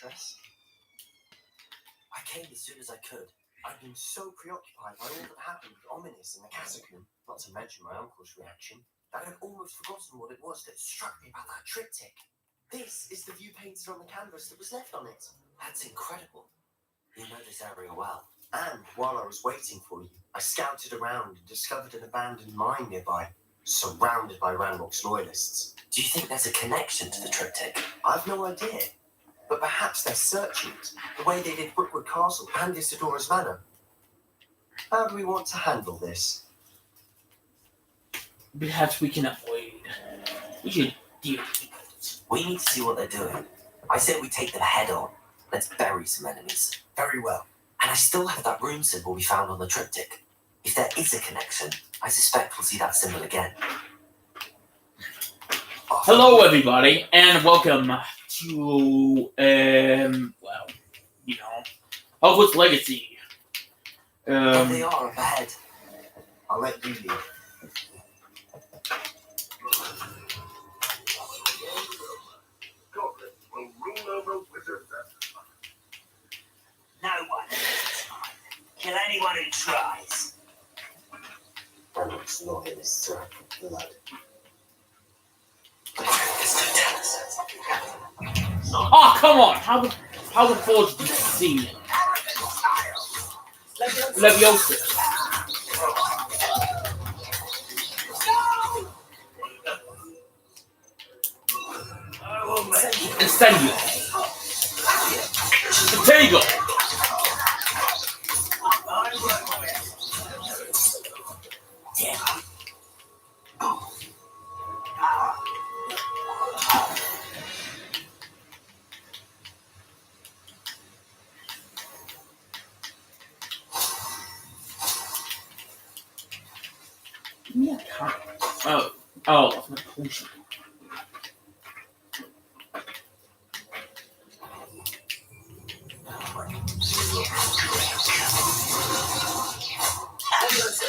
mistress. I came as soon as I could. I've been so preoccupied by all that happened with Ominous in the catacomb, not to mention my uncle's reaction, that I've almost forgotten what it was that struck me about that triptych. This is the view painted on the canvas that was left on it. That's incredible. You know this area well. And while I was waiting for you, I scouted around and discovered an abandoned mine nearby, surrounded by Ranrock's loyalists. Do you think there's a connection to the triptych? I've no idea. But perhaps they're searching it, the way they did Brookwood Castle and Isidora's Manor. How do we want to handle this? Perhaps we can avoid. We should deal with it. We need to see what they're doing. I say we take them head on. Let's bury some enemies. Very well. And I still have that rune symbol we found on the triptych. If there is a connection, I suspect we'll see that symbol again. Hello, everybody, and welcome to, Hogwarts Legacy. There they are up ahead. I'll let you lead. No one has time. Kill anyone who tries. Ranrock's loyalists are blood. Oh, come on! How the forge did you see it? Leviosa. Incendio. Potato. Give me a card. Oh, that's my potion.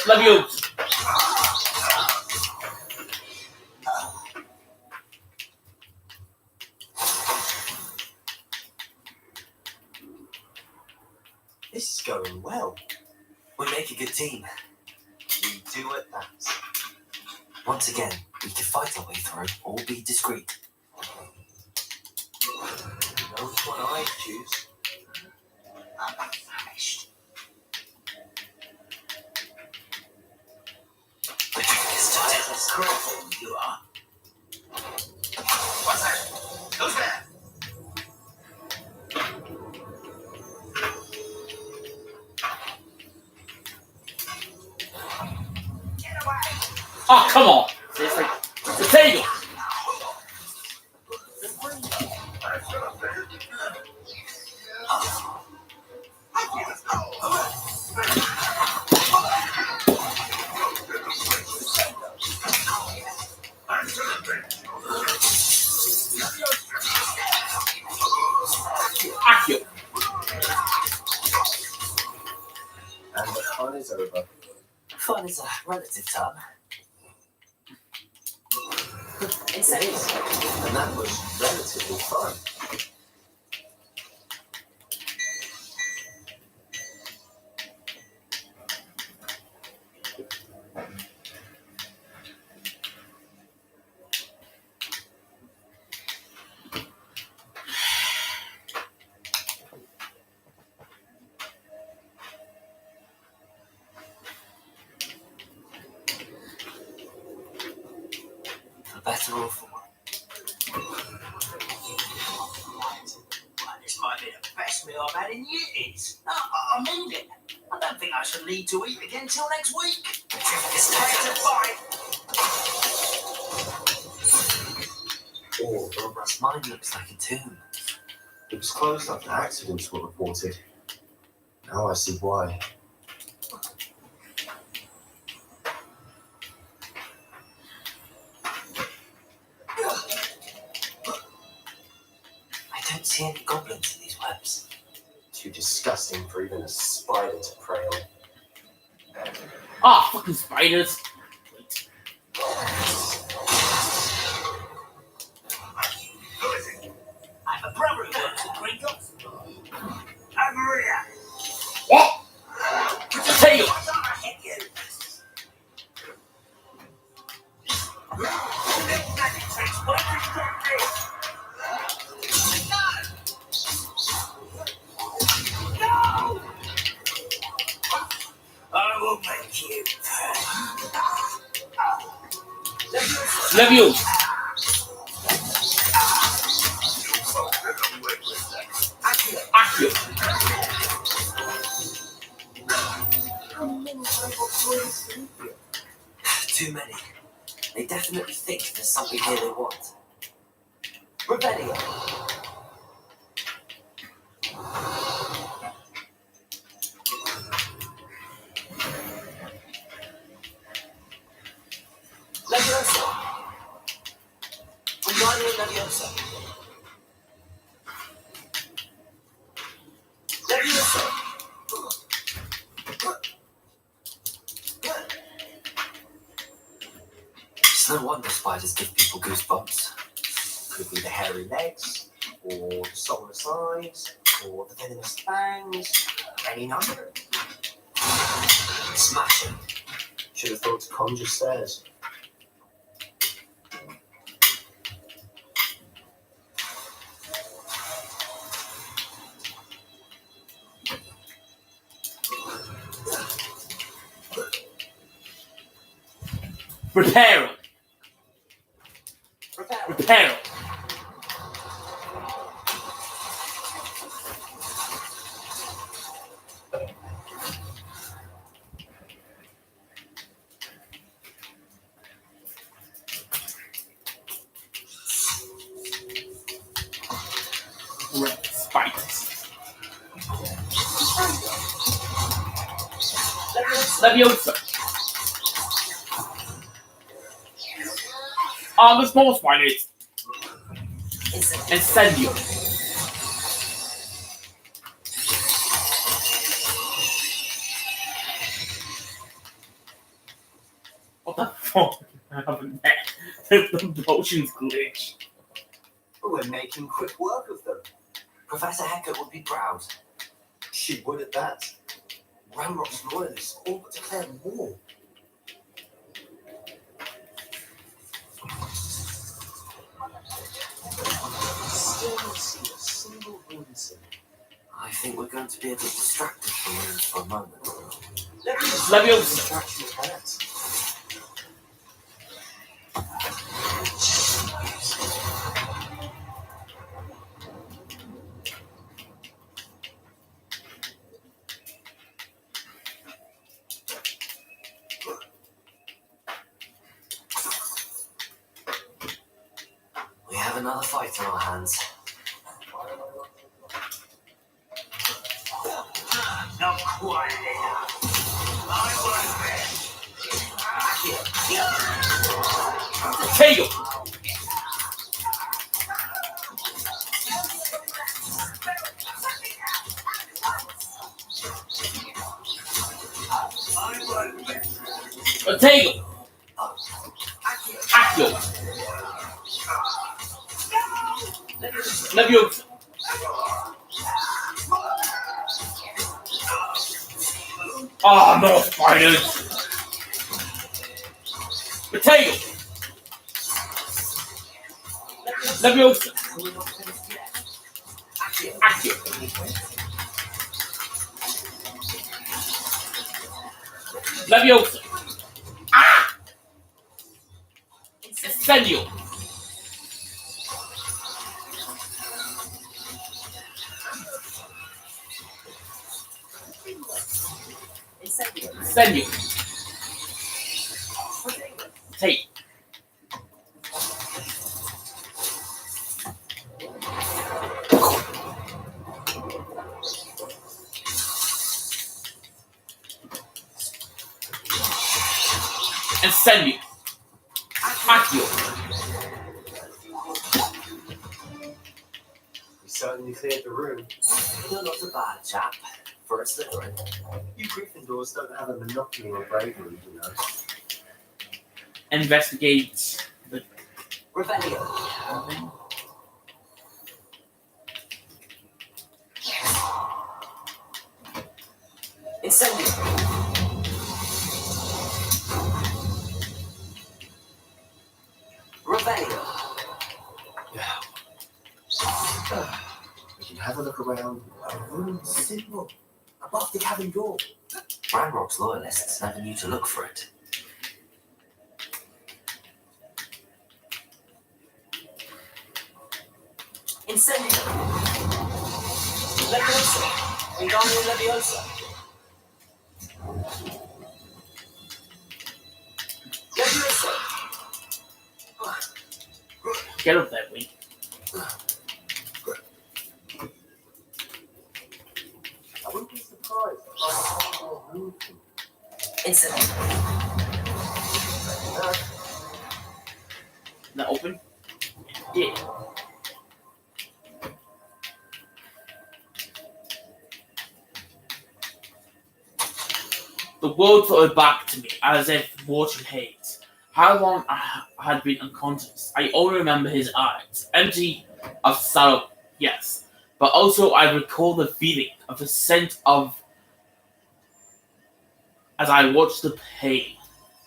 Leviosa. This is going well. We make a good team. We do at that. Once again, we can fight our way through or be discreet. You know which one I choose. I'm famished. That's correct. You are. What's that? Who's there? Get away! Oh, come on! It's like potato. Accio. And the fun is over. Fun is a relative term. It is. And that was relatively fun. For better or for worse. This might be the best meal I've had in years. I mean it. I don't think I should leave to eat again till next week. It's time to fight. Oh, Wilbur's mine looks like a tomb. It was closed after accidents were reported. Now I see why. I don't see any goblins in these webs. Too disgusting for even a spider to prey on. Ah, fucking spiders. Wait. I have a brother who works at Green Dots. Leviosa. Accio. Too many. They definitely think there's something here they want. Rebellion. Leviosa. Wingardium Leviosa. Leviosa. It's no wonder spiders give people goosebumps. Could be the hairy legs, or the soulless eyes, or the venomous fangs, any number. Smashing. Should have thought to conjure stairs. Prepare. Prepare. Spikes. Leviosa. The small spiders. Incendio. What the fuck happened there? The potions glitch. We're making quick work of them. Professor Heckert would be proud. She would at that. Ramrock's loyalists all but declared war. Still not see a single reason. I think we're going to be a bit distracted from runes for a moment. Leviosa. Distraction of that. We have another fight on our hands. Not quite enough. I won't Tail. A tail. Accio. Leviosa. No spiders. Potato. Leviosa. Accio. Leviosa. Incendio. Incendio. Tape. Incendio. Accio. We certainly cleared the room. You're not a bad chap. For a Slytherin. You Gryffindors don't have a monopoly on bravery, you know. Investigate the Rebellion. Incendio. Rebellion. We can have a look around. A room symbol above the cabin door. Ranrock's loyalists never knew to look for it. Incendio! Leviosa! Wingardium Leviosa! Leviosa! Get up there, Wink. I wouldn't be surprised if I found more movement. Incendio! Is that open? Yeah. The world flowed back to me as if water haze. How long I had been unconscious. I only remember his eyes, empty of sorrow, yes, but also I recall the feeling of a sense of as I watched the pain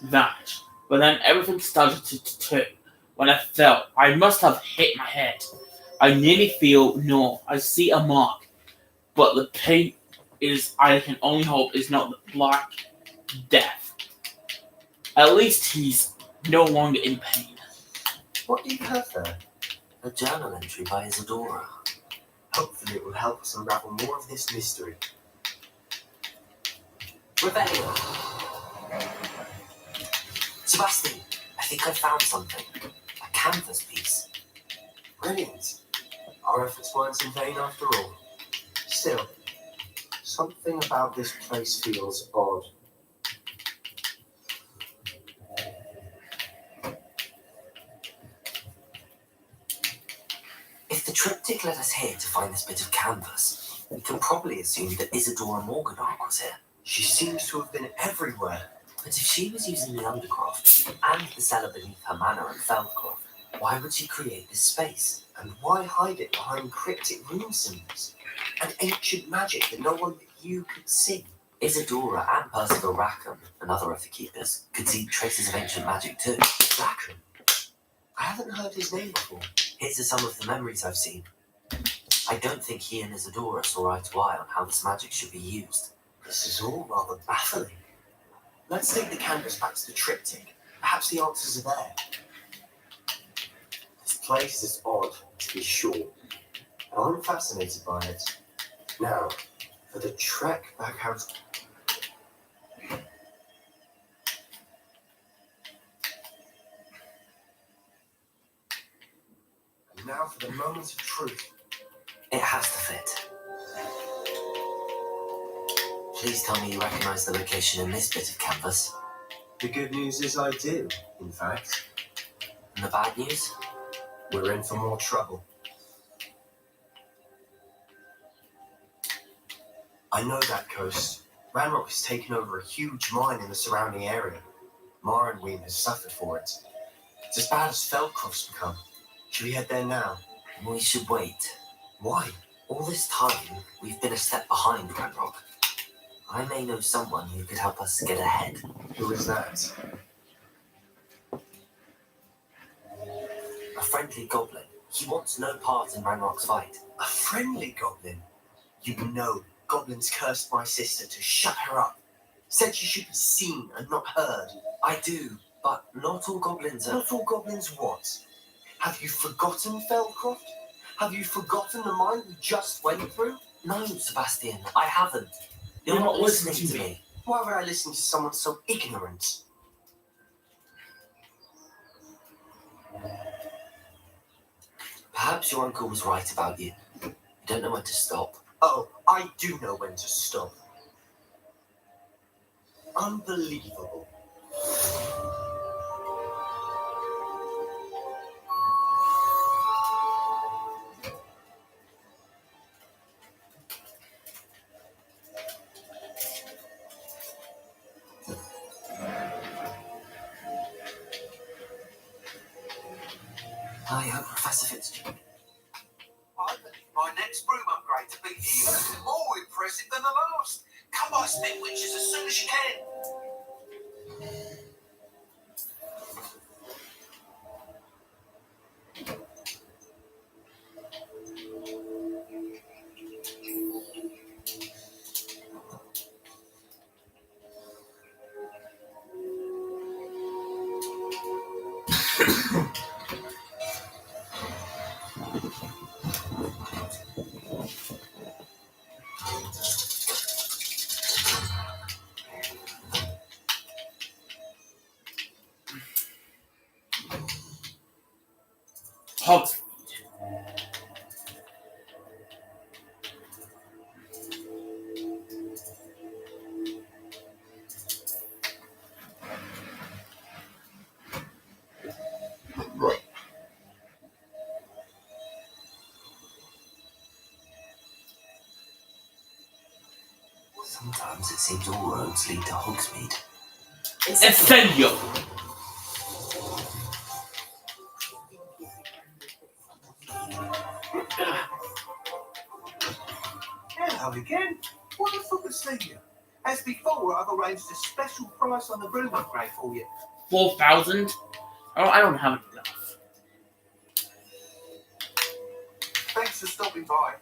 vanish. But then everything started to turn. When I fell, I must have hit my head. I nearly feel no. I see a mark, but the pain is I can only hope is not the Black Death. At least he's no longer in pain. What do you have there? A journal entry by Isadora. Hopefully it will help us unravel more of this mystery. Rebellion! Sebastian, I think I found something. A canvas piece. Brilliant. Our efforts weren't in vain after all. Still, something about this place feels odd. If the triptych led us here to find this bit of canvas, we can probably assume that Isadora Morganach was here. She seems to have been everywhere. But if she was using the Undercroft and the cellar beneath her manor at Feldcroft, why would she create this space? And why hide it behind cryptic rune symbols? And ancient magic that no one but you could see? Isadora and Percival Rackham, another of the keepers, could see traces of ancient magic too. Rackham? I haven't heard his name before. His are some of the memories I've seen. I don't think he and Isadora saw eye to eye on how this magic should be used. This is all rather baffling. Let's take the canvas back to the triptych. Perhaps the answers are there. This place is odd, to be sure. And I'm fascinated by it. Now, for the trek back out. And now for the moment of truth. It has to fit. Please tell me you recognize the location in this bit of canvas. The good news is I do, in fact. And the bad news? We're in for more trouble. I know that coast. Ranrock has taken over a huge mine in the surrounding area. Morrowind has suffered for it. It's as bad as Feldcroft's become. Should we head there now? We should wait. Why? All this time, we've been a step behind Ranrock. I may know someone who could help us get ahead. Who is that? A friendly goblin. He wants no part in Ranrock's fight. A friendly goblin? You know, goblins cursed my sister to shut her up. Said she should be seen and not heard. I do, but not all goblins are... Not all goblins what? Have you forgotten Feldcroft? Have you forgotten the mine we just went through? No, Sebastian, I haven't. You're not listening to me. Why would I listen to someone so ignorant? Perhaps your uncle was right about you. You don't know when to stop. Oh, I do know when to stop. Unbelievable. I hope Professor Fitzgerald. I believe my next broom upgrade to be even more impressive than the last. Come by Spit Witches as soon as you can. Hogsmeade. Sometimes it seems all roads lead to Hogsmeade. Incendio. Hello again. Wonderful to see you. As before, I've arranged a special price on the room upgrade for you. 4,000? Oh, I don't have enough. Thanks for stopping by.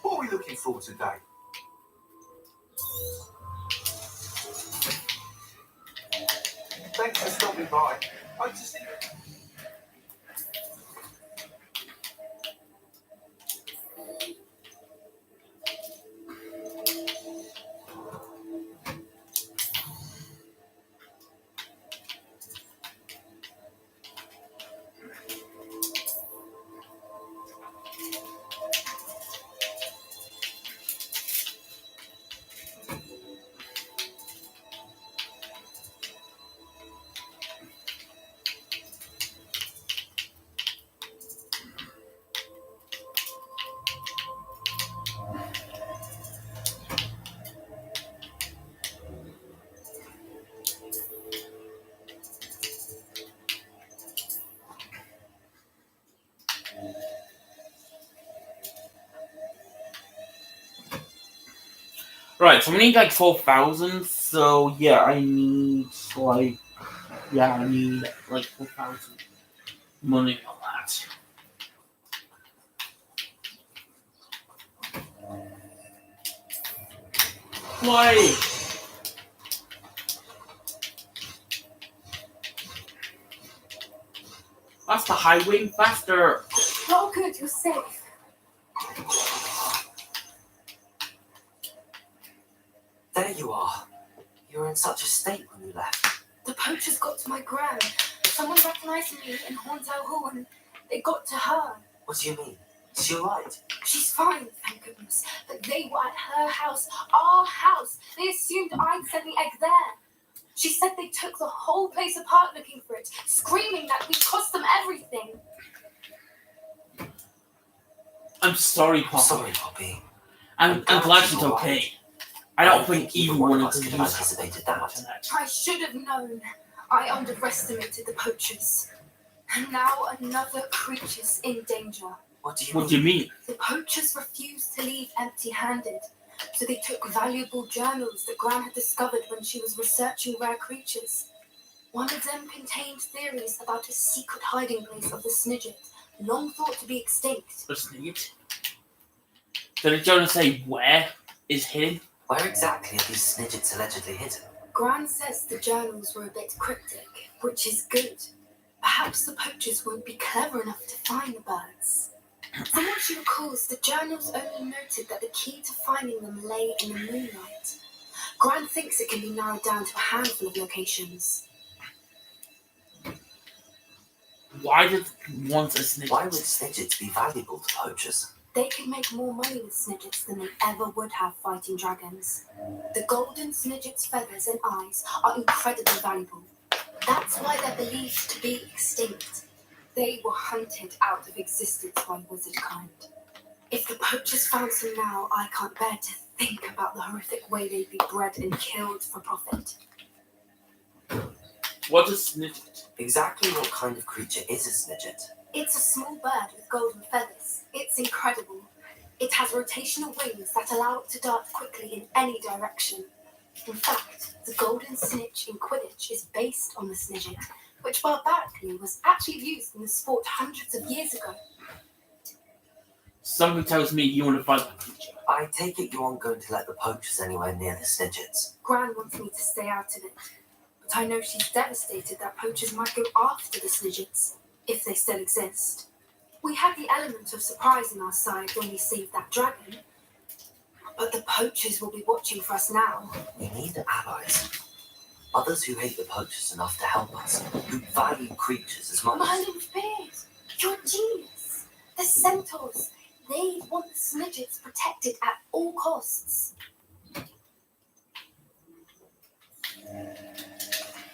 What are we looking for today? Thanks for stopping by. I just... Right, so we need like 4,000, so yeah, I need like 4,000 money on that. Why? That's the highway faster. Oh, good, you're safe. There you are. You were in such a state when you left. The poachers got to my gran. Someone recognised me in Hauntow Hall and it got to her. What do you mean? Is she alright? She's fine, thank goodness. But they were at her house, our house. They assumed I'd sent the egg there. She said they took the whole place apart looking for it, screaming that we'd cost them everything. I'm sorry, Poppy. Sorry, Poppy. I'm glad she's okay. I don't think even one of us could could have use anticipated that. I should have known. I underestimated the poachers. And now another creature's in danger. What do you What do you mean? The poachers refused to leave empty-handed, so they took valuable journals that Gran had discovered when she was researching rare creatures. One of them contained theories about a secret hiding place of the Snidget, long thought to be extinct. A snidget? Did the journal say where is hidden? Where exactly are these Snidgets allegedly hidden? Gran says the journals were a bit cryptic, which is good. Perhaps the poachers won't be clever enough to find the birds. From what she recalls, the journals only noted that the key to finding them lay in the moonlight. Gran thinks it can be narrowed down to a handful of locations. Why did it want a snidget? Why would Snidgets be valuable to poachers? They can make more money with Snidgets than they ever would have fighting dragons. The golden Snidget's feathers and eyes are incredibly valuable. That's why they're believed to be extinct. They were hunted out of existence by wizard kind. If the poachers found some now, I can't bear to think about the horrific way they'd be bred and killed for profit. What is snidget? Exactly what kind of creature is a Snidget? It's a small bird with golden feathers. It's incredible. It has rotational wings that allow it to dart quickly in any direction. In fact, the golden snitch in Quidditch is based on the Snidget, which barbarically was actually used in the sport hundreds of years ago. Something tells me you want to fight that creature. I take it you aren't going to let the poachers anywhere near the Snidgets. Gran wants me to stay out of it, but I know she's devastated that poachers might go after the Snidgets, if they still exist. We had the element of surprise on our side when we saved that dragon. But the poachers will be watching for us now. We need allies. Others who hate the poachers enough to help us, who value creatures as much as... Merlin's beard! You're a genius! The centaurs! They want the Snidgets protected at all costs.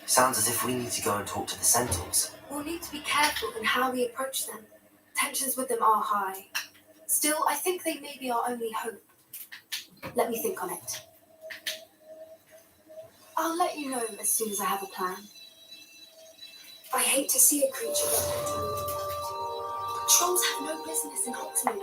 Sounds as if we need to go and talk to the centaurs. We'll need to be careful in how we approach them. Tensions with them are high. Still, I think they may be our only hope. Let me think on it. I'll let you know as soon as I have a plan. I hate to see a creature get contaminated. Trolls have no business in Hogsmeade.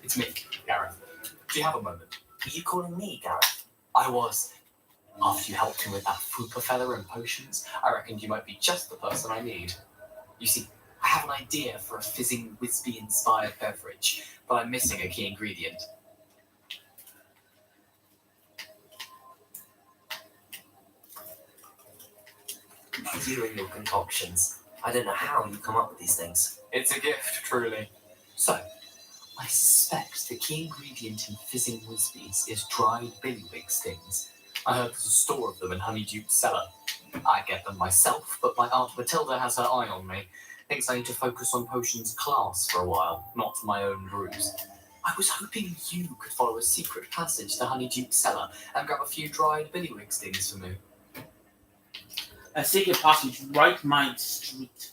It's me, Gareth. Do you have a moment? Are you calling me, Gareth? I was. After you helped me with that Fooper fella and potions, I reckoned you might be just the person I need. You see, I have an idea for a fizzing Whispy-inspired beverage, but I'm missing a key ingredient. You and your concoctions. I don't know how you come up with these things. It's a gift, truly. So, I suspect the key ingredient in fizzing Whispies is dried billywig stings. I heard there's a store of them in Honeyduke's cellar. I get them myself, but my Aunt Matilda has her eye on me. Thinks I need to focus on potions class for a while, not my own brews. I was hoping you could follow a secret passage to Honeyduke's cellar and grab a few dried billywig stings for me. A secret passage right my street.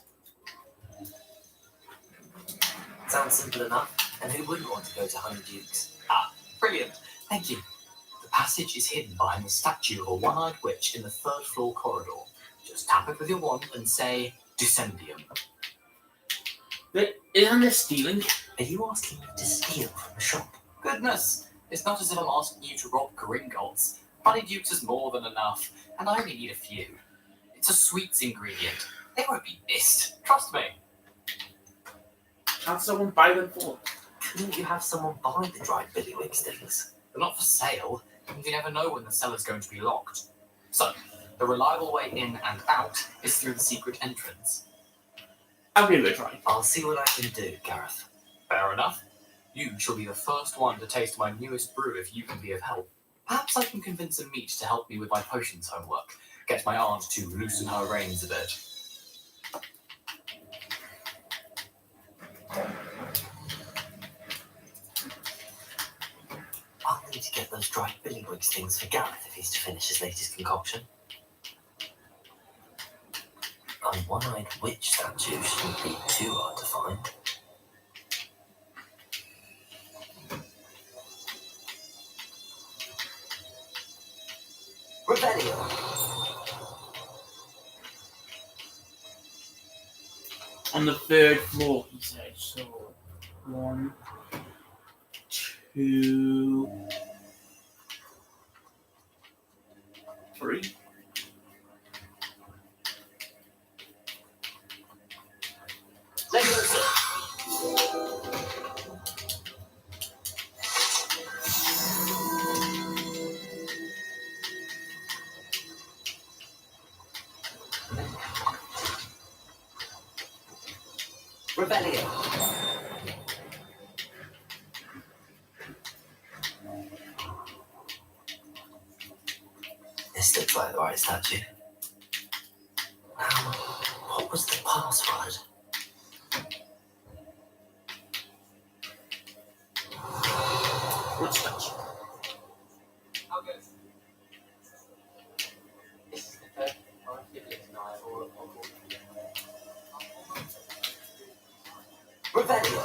Sounds simple enough. And who wouldn't want to go to Honeyduke's? Brilliant, thank you. The passage is hidden behind the statue of a one-eyed witch in the third floor corridor. Just tap it with your wand and say, Descendium. But isn't this stealing? Are you asking me to steal from the shop? Goodness, it's not as if I'm asking you to rob Gringotts. Honeyduke's is more than enough, and I only need a few. It's a sweets ingredient. They won't be missed, trust me. Can't someone buy them for? Couldn't you have someone buy the dried billywig stings? They're not for sale, and you never know when the cellar's going to be locked. So, the reliable way in and out is through the secret entrance. I'll give it a try. I'll see what I can do, Gareth. Fair enough. You shall be the first one to taste my newest brew if you can be of help. Perhaps I can convince a meat to help me with my potions homework. Get my aunt to loosen her reins a bit. I'll need to get those dried billywigs things for Gareth if he's to finish his latest concoction. A one-eyed witch statue shouldn't be too hard to find. Revelio! On the 3rd floor, he said. So, 1, 2, 3. Leviosa! Revelio! This looks like the right statue. Now, what was the password? What statue? Revelio!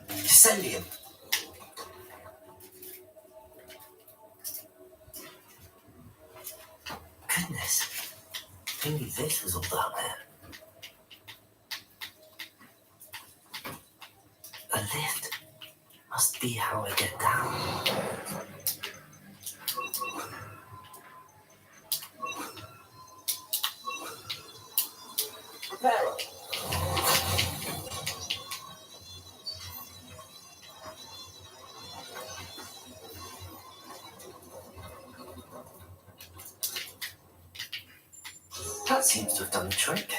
Descendium! Goodness, maybe this was all down there. A lift must be how I get down. Prepare. That seems to have done the trick.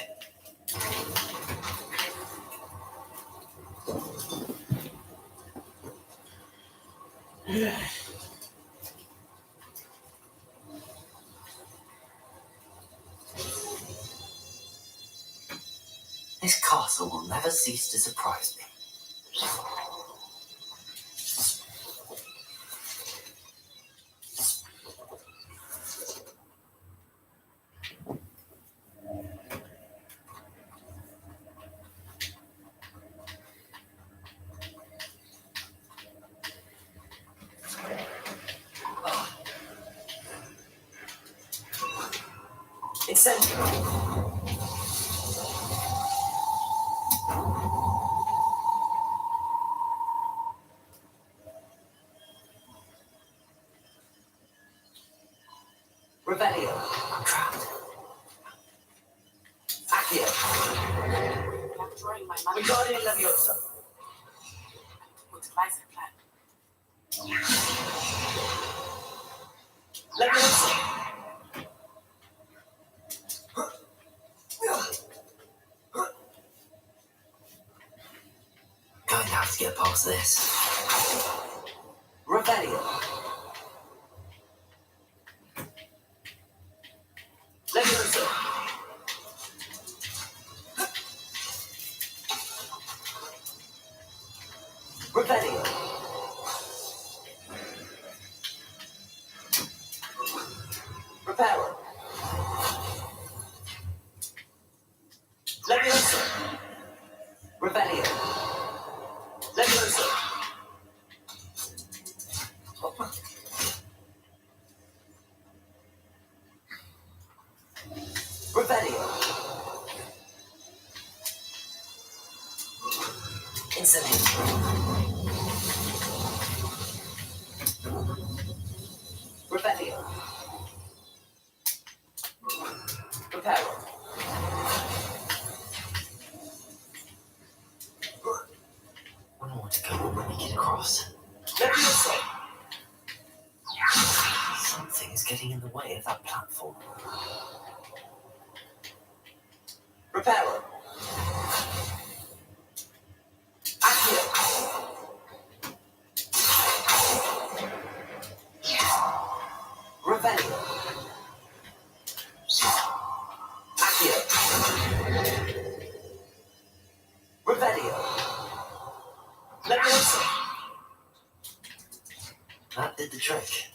This castle will never cease to surprise me. Incendiary! Revelio! I'm trapped. Accio! Capturing my money. Wingardium Leviosa! Looks like a plan. Leviosa! Going to have to get past this. Revelio! Leviosa! Revelio! Reparo! Leviosa! Revelio! Leviosa! Revelio! Incendium! Revelio! Reparo! One more to go when we get across. Leviosa! getting in the way of that platform. Reparo. Accio. Revelio. Accio. Revelio. Leviosa. That did the trick.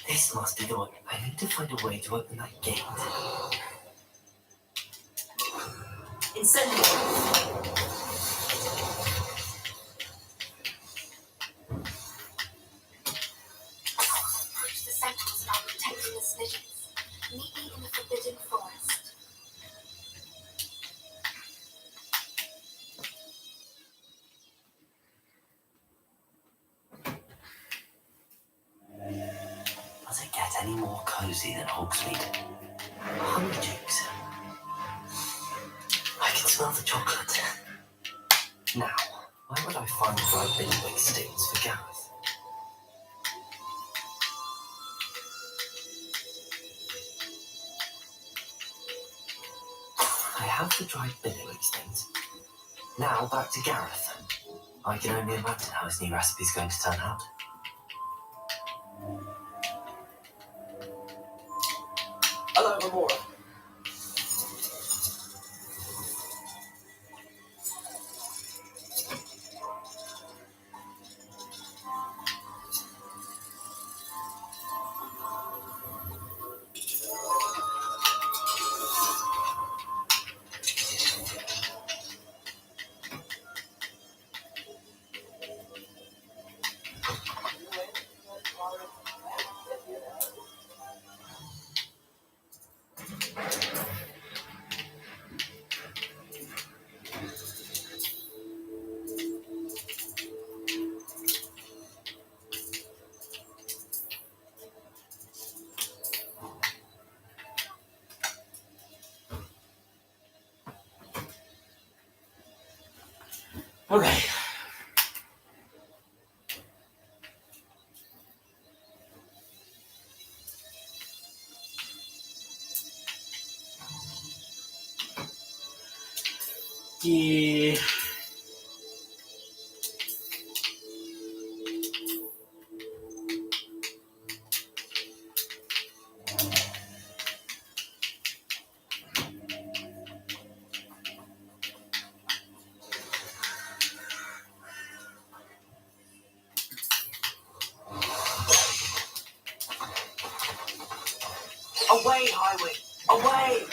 This must be the one. I need to find a way to open that gate. Incendio. Approach the sentinels about protecting the snitches. Meet me in the forbidden forest. Does it get any more cozy than Hogsmeade? Honeydukes. I can smell the chocolate. Now, where would I find the right billywig stings for Gareth? I have the dried billywig stings. Now back to Gareth. I can only imagine how his new recipe is going to turn out. Hello, Remora. Okay. Yeah. Away, Highway! Away!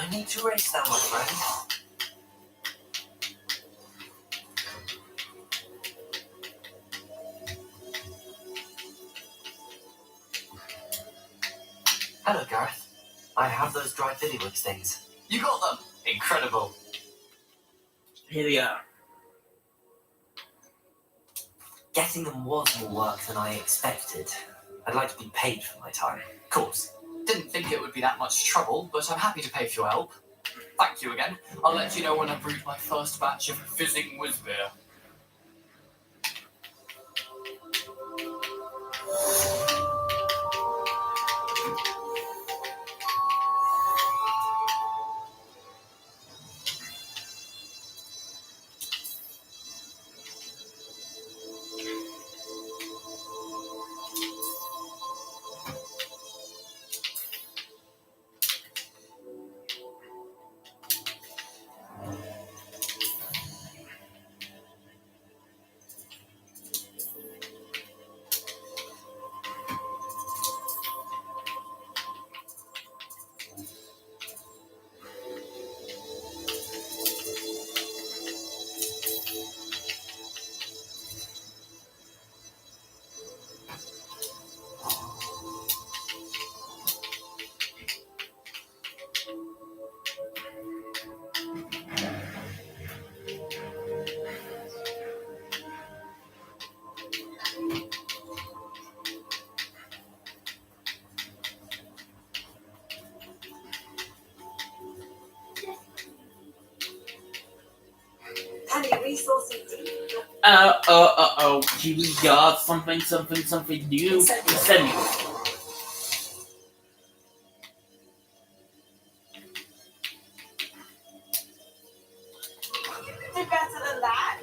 I need to race now, my friend. Hello, Gareth. I have those dried billywig stings. You got them! Incredible. Here they are. Getting them was more work than I expected. I'd like to be paid for my time. Of course. Didn't think it would be that much trouble, but I'm happy to pay for your help. Thank you again. I'll let you know when I've brewed my first batch of fizzing whizbeer. Here we got something new. Incendio. Do better than that.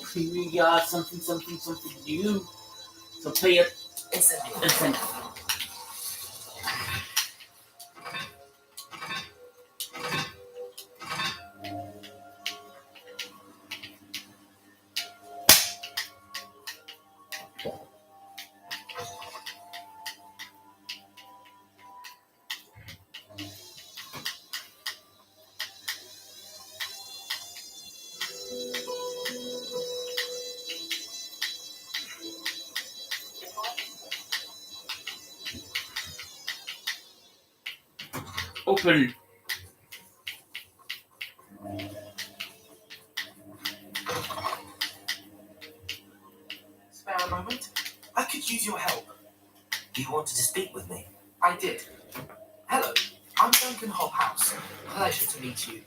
Here we got something new. So play it. Incendio. Open. Spare a moment? I could use your help. You wanted to speak with me? I did. Hello, I'm Duncan Hobhouse. Pleasure to meet you.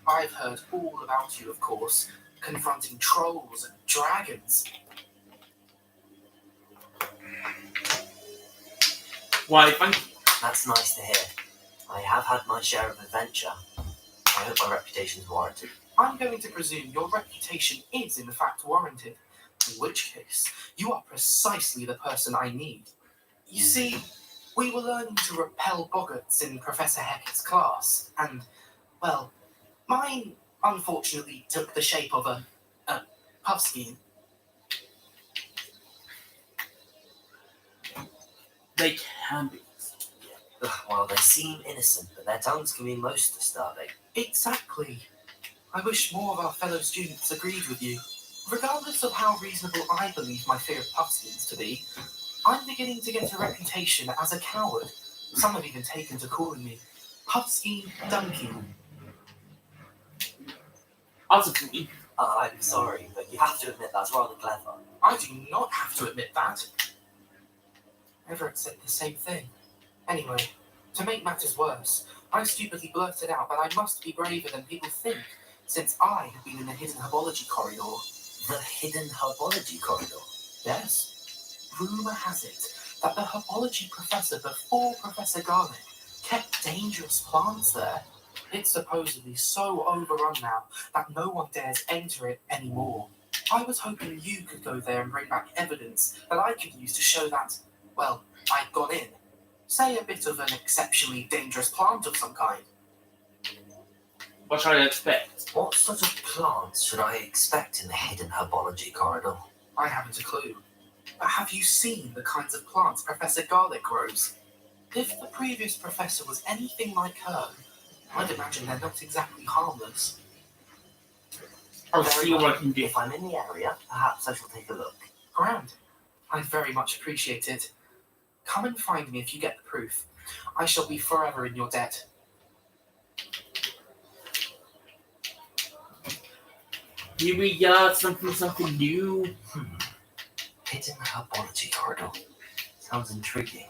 I've heard all about you, of course, confronting trolls and dragons. Why, thank you. That's nice to hear. I have had my share of adventure. I hope my reputation's warranted. I'm going to presume your reputation is in fact warranted, in which case you are precisely the person I need. You see, we were learning to repel boggarts in Professor Hecat's class, and, well, mine unfortunately took the shape of a puffskein. They can be. Well, they seem innocent, but their tongues can be most disturbing. Exactly. I wish more of our fellow students agreed with you. Regardless of how reasonable I believe my fear of puffskeins to be, I'm beginning to get a reputation as a coward. Some have even taken to calling me Puffskein Dunkin. Ultimately, I'm sorry, but you have to admit that's rather clever. I do not have to admit that. Everett said the same thing. Anyway, to make matters worse, I stupidly blurted out that I must be braver than people think, since I have been in the hidden herbology corridor. The hidden herbology corridor? Yes. Rumour has it that the herbology professor before Professor Garlick kept dangerous plants there. It's supposedly so overrun now that no one dares enter it anymore. I was hoping you could go there and bring back evidence that I could use to show that, well, I'd gone in. Say a bit of an exceptionally dangerous plant of some kind. what should I expect? What sort of plants should I expect in the hidden herbology corridor? I haven't a clue. But have you seen the kinds of plants Professor Garlick grows? If the previous professor was anything like her, I'd imagine they're not exactly harmless. I'll Very see well. what I can do. If I'm in the area, perhaps I shall take a look. Grand. I'd very much appreciate it. Come and find me if you get the proof. I shall be forever in your debt. Here we got something new. Hidden herbology corridor. Sounds intriguing.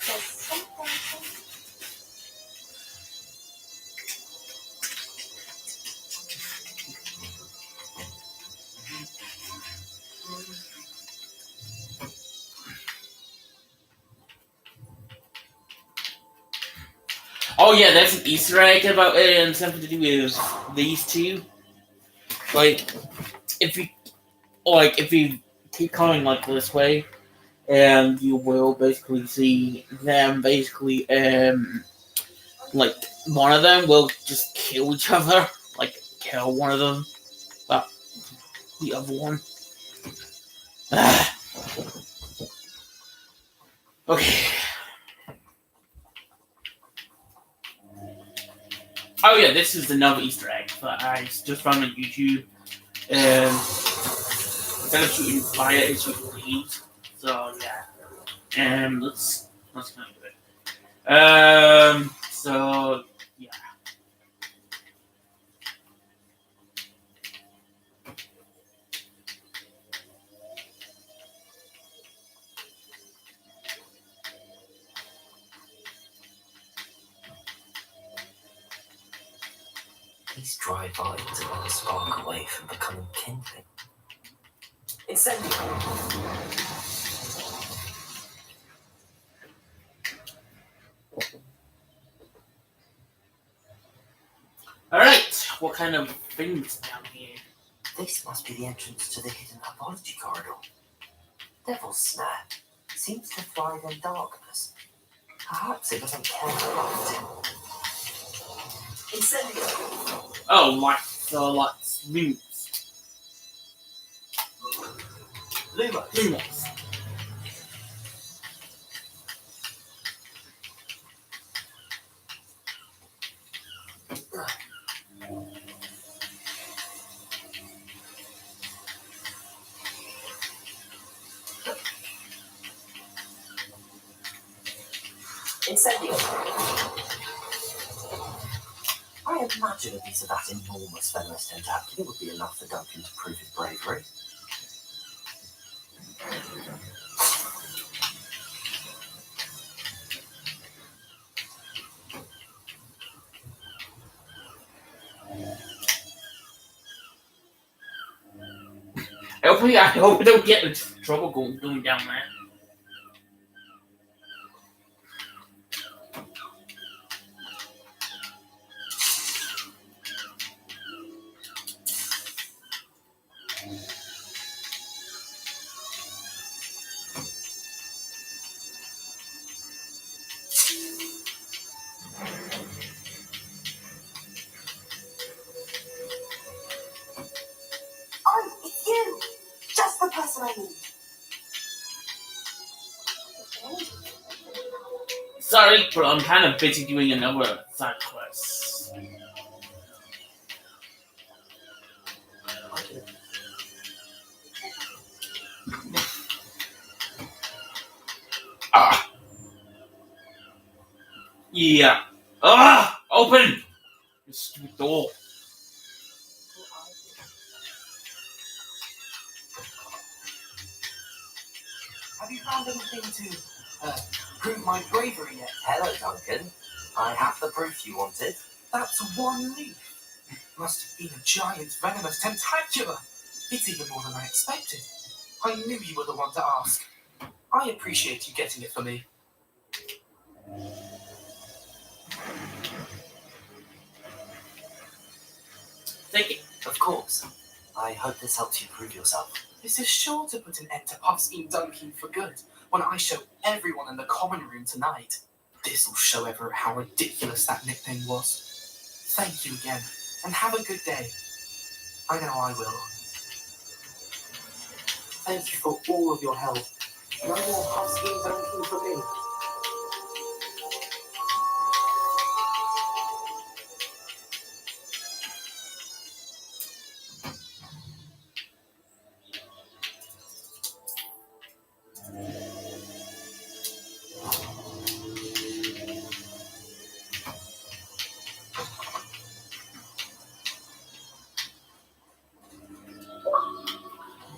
There's something. Oh yeah, there's an Easter egg about something to do with these two. Like, if you keep coming like this way, you will basically see them basically like one of them will just kill each other, like kill one of them, but the other one. Okay. Oh yeah, this is another Easter egg that I just found on YouTube. Instead of shooting fire, it's shooting flames. So yeah. Let's kind of do it. So yeah. These dry vines are one spark away from becoming kindling. Incendio! Alright, what kind of things down here? This must be the entrance to the hidden apology corridor. Devil's Snare seems to thrive in darkness. Perhaps it doesn't care for light. Incendio! Oh, lights, lumens. Lumos! Incendio! I imagine if these are that enormous venomous tentacle, it would be enough for Duncan to prove his bravery. I hope we don't get into trouble going down there. Oh, it's you! Just the person I need. Sorry, but I'm kind of busy doing another side quest. Ah. Yeah. Ah! Open! This stupid door. Have you found anything to prove my bravery yet? Hello, Duncan. I have the proof you wanted. That's one leaf. Must have been a giant venomous tentacular. It's even more than I expected. I knew you were the one to ask. I appreciate you getting it for me. Thank you. Of course. I hope this helps you prove yourself. This is sure to put an end to Puff's being Duncan for good when I show everyone in the common room tonight. This'll show everyone how ridiculous that nickname was. Thank you again, and have a good day. I know I will. Thank you for all of your help. No more Puff's being Duncan for me.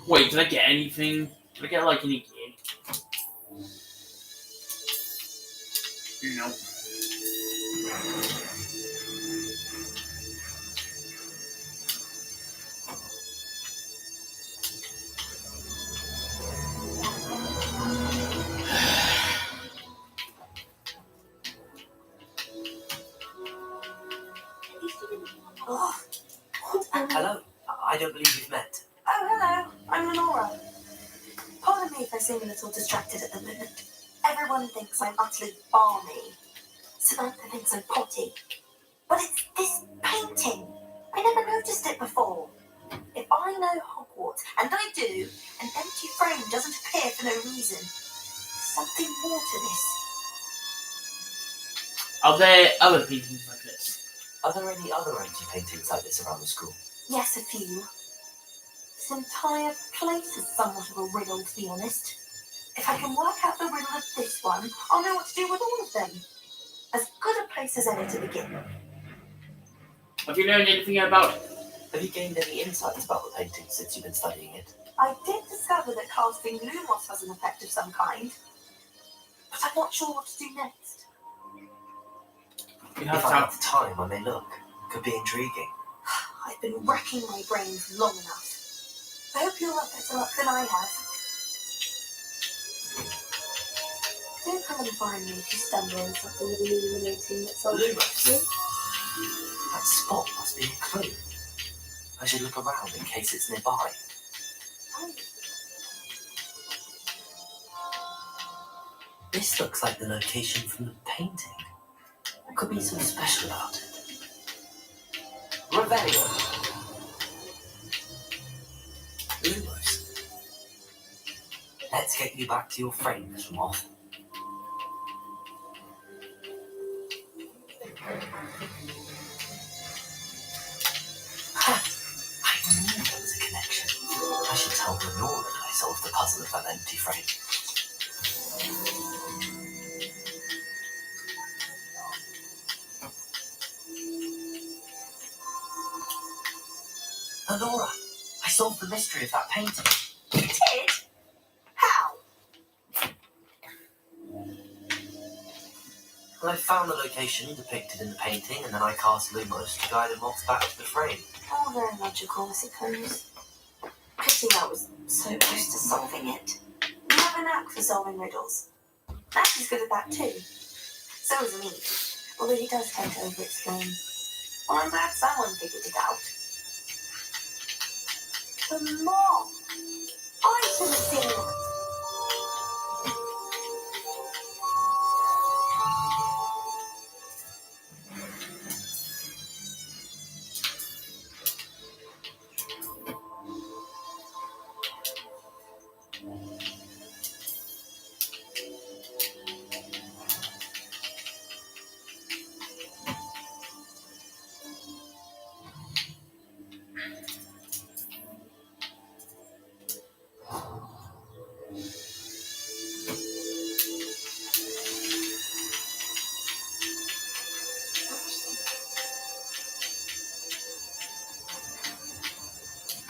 Wait, did I get anything? Did I get like any gear? No. Oh, Hello. I don't believe we've met. Oh, hello. I'm Lenora. Pardon me if I seem a little distracted at the moment. Everyone thinks I'm utterly balmy. Samantha thinks I'm potty. But it's this painting. I never noticed it before. If I know Hogwarts, and I do, an empty frame doesn't appear for no reason. something more to this. Are there other paintings like this? Are there any other empty paintings like this around the school? Yes, a few. This entire place is somewhat of a riddle, to be honest. If I can work out the riddle of this one, I'll know what to do with all of them. As good a place as any to begin. Have you learned anything about it? Have you gained any insights about the painting since you've been studying it? I did discover that casting lumos has an effect of some kind, but I'm not sure what to do next. You If have I to. have the time, I may look. Could be intriguing. I've been racking my brains long enough. I hope you'll have better luck than I have. Don't come and find me if you stumble on something illuminating that's all Lumos! That spot must be a clue. I should look around in case it's nearby. This looks like the location from the painting. What could be so special about it? Revelio! Lumos. Let's get you back to your frames, Moth. Ha! I knew there was a connection. I should tell Lenora that I solved the puzzle of that empty frame. Lenora, I solved the mystery of that painting. You did? How? Well, I found the location depicted in the painting, and then I cast Lumos to guide a moth back to the frame. All very logical, I suppose. Pity I was so close to solving it. You have a knack for solving riddles. Matthew's good at that too. So is me. Although he does tend to over-explain. Well, I'm glad someone figured it out. The moth! I should have seen that.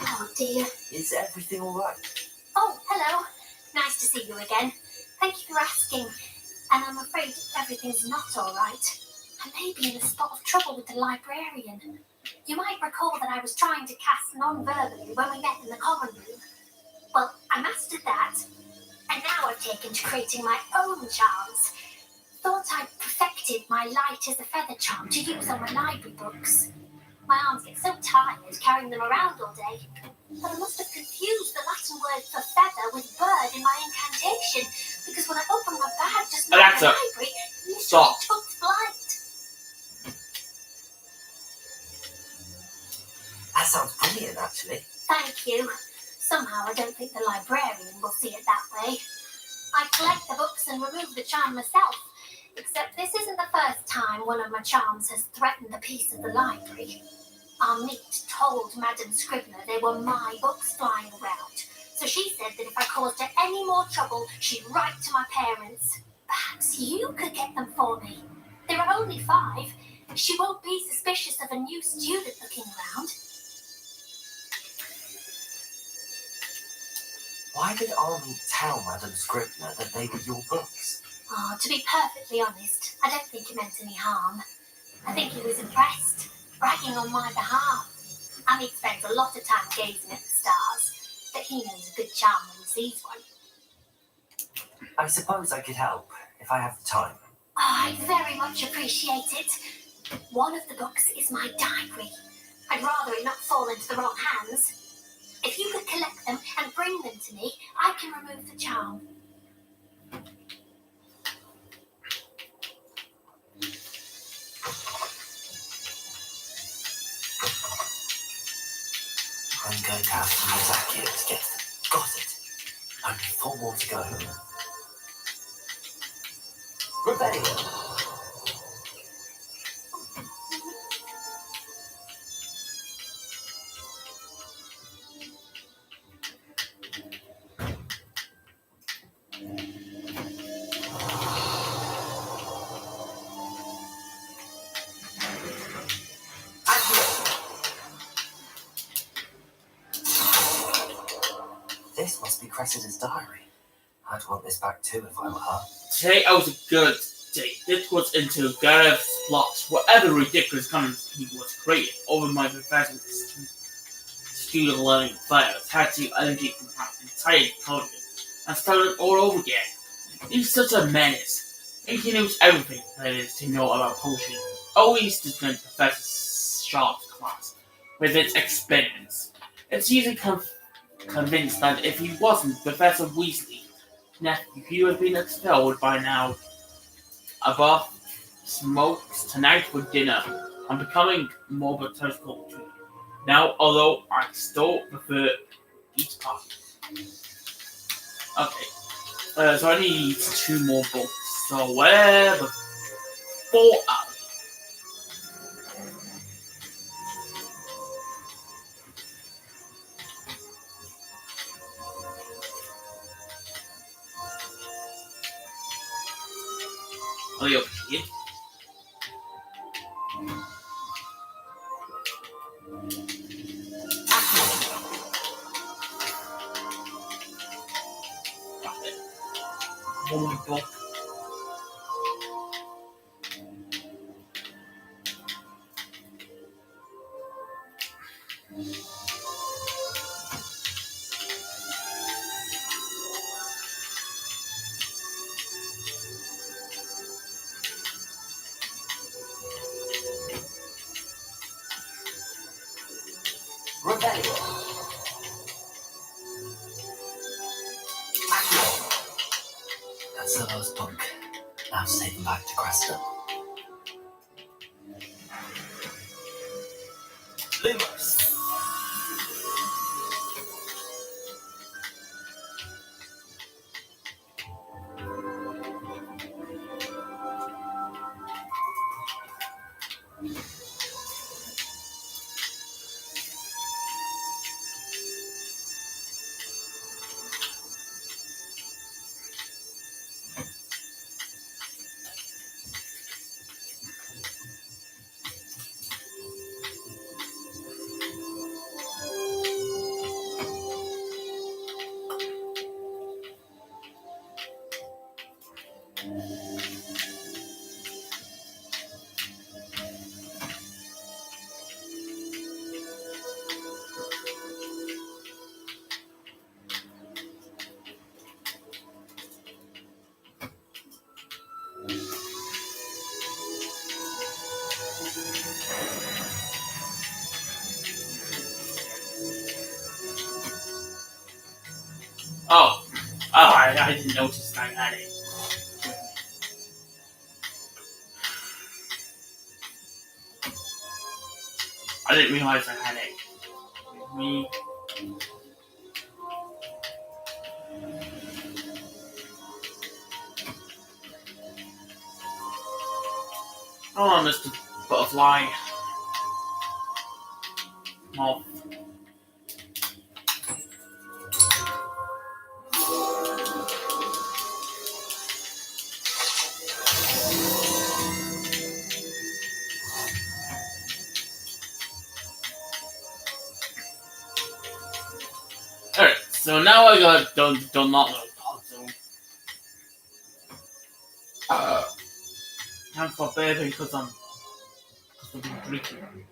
Oh dear. Is everything alright? Oh, hello. Nice to see you again. Thank you for asking. And I'm afraid everything's not all right. I may be in a spot of trouble with the librarian. You might recall that I was trying to cast non-verbally when we met in the common room. Well, I mastered that. And now I've taken to creating my own charms. Thought I'd perfected my light as a feather charm to use on my library books. My arms get so tired carrying them around all day. But I must have confused the Latin word for feather with bird in my incantation, because when I opened my bag just now in Alexa, the library, it literally stop. took flight. That sounds brilliant, actually. Thank you. Somehow I don't think the librarian will see it that way. I collect the books and remove the charm myself, except this isn't the first time one of my charms has threatened the peace of the library. Our mate told Madame Scribner they were my books flying around, so she said that if I caused her any more trouble, she'd write to my parents. Perhaps you could get them for me. There are only 5. She won't be suspicious of a new student looking around. Why did Army tell Madame Scribner that they were your books? Oh, to be perfectly honest, I don't think he meant any harm. I think he was impressed, bragging on my behalf. Amit spends a lot of time gazing at the stars, but he knows a good charm when he sees one. I suppose I could help, if I have the time. Oh, I very much appreciate it. One of the books is my diary. I'd rather it not fall into the wrong hands. If you could collect them and bring them to me, I can remove the charm. I'm going to have to use Accio to get them. Got it. Only 4 more to go. Rebellion. This must be Cressida's diary. I'd want this back too if I were her. Today was a good day. This was into Gareth's plot. Whatever ridiculous comments he was creating over my professor's student learning files had to eliminate from my entire coding and start it all over again. He's such a menace. And he knows everything there is to know about potion. Always defend Professor Sharp's class with its experiments. It's usually convinced that if he wasn't Professor Weasley's nephew, he would have been expelled by now. Above smokes tonight for dinner. I'm becoming more of a toast culture now, although I still prefer each part. Okay, so I need 2 more books. So where the 4 are? Are they over here? Got it. One more book. Rebellion. That's the last book. Now to take them back to Cressida. Lumos. I didn't notice I had it. I didn't realize I had it with me. Oh, Mr. Butterfly. Moth. Alright, so now I got don't not know puzzle. Time for baby because I've been drinking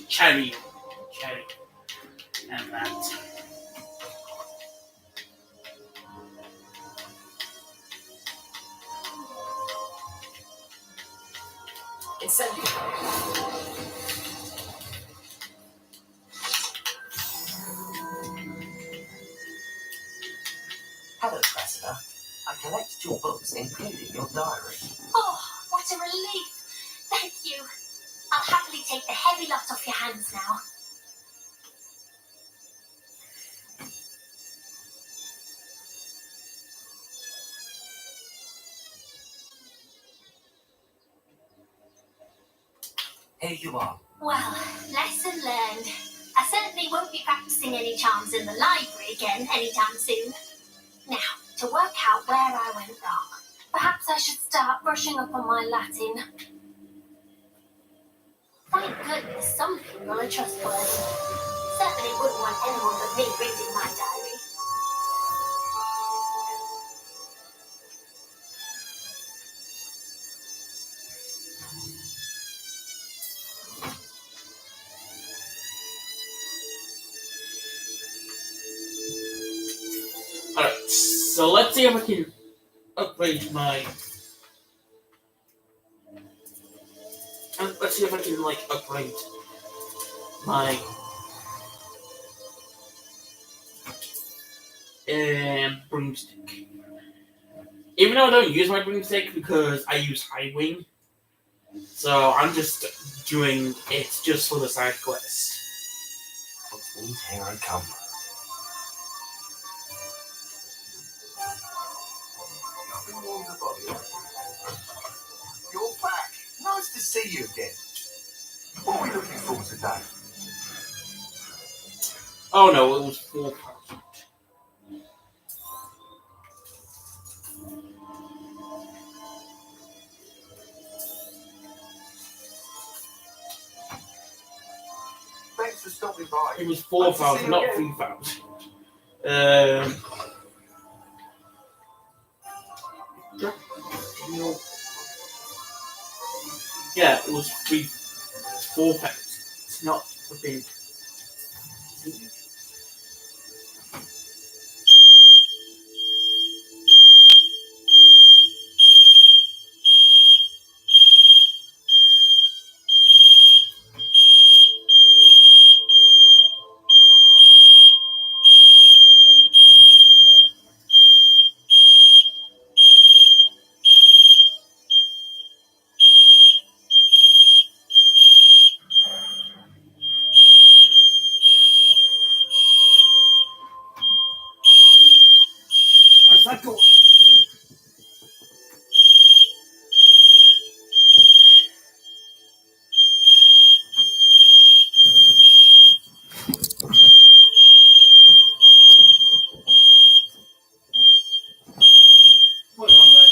cherry, and that. Incendiary. Hello, Cressida. I collected your books, including your diary. Oh, what a relief. Thank you. I'll happily take the heavy lot off your hands now. here you are. Well, lesson learned. I certainly won't be practicing any charms in the library again anytime soon. Now, to work out where I went wrong. Perhaps I should start brushing up on my Latin. Thank goodness some people are trustworthy. Certainly wouldn't want anyone but me reading my diary. Alright, so let's see if I can upgrade my. Let's see if I can upgrade my broomstick. Even though I don't use my broomstick because I use High Wing, so I'm just doing it just for the side quest. Which means here I come. Nothing more to bother you. You're back. Nice to see you again. What are we looking for today? Oh no, it was 4,000. Thanks for stopping by. It was 4,000, not 3,000. Yeah, it was 4,000. It's not a big. Where's that going? Put it on there.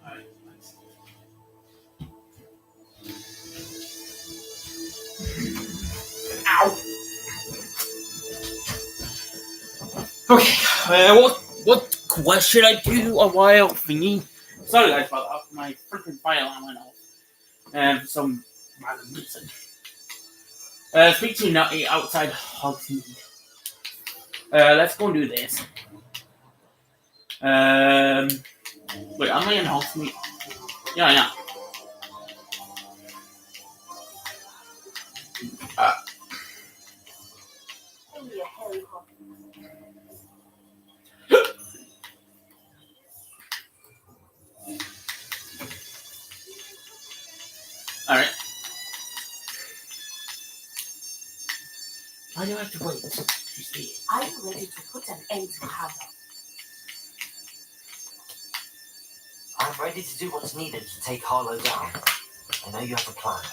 Alright. Ow! Okay, what quest should I do a while thingy? Sorry guys about that. My freaking fire alarm went off. For some random reason. Speak to Nutty outside Hogsmeade. Let's go and do this. Wait, am I in Hogsmeade? Yeah, I am. Alright. Why do I have to wait? Are you ready to put an end to Harlow? I'm ready to do what's needed to take Harlow down. I know you have a plan.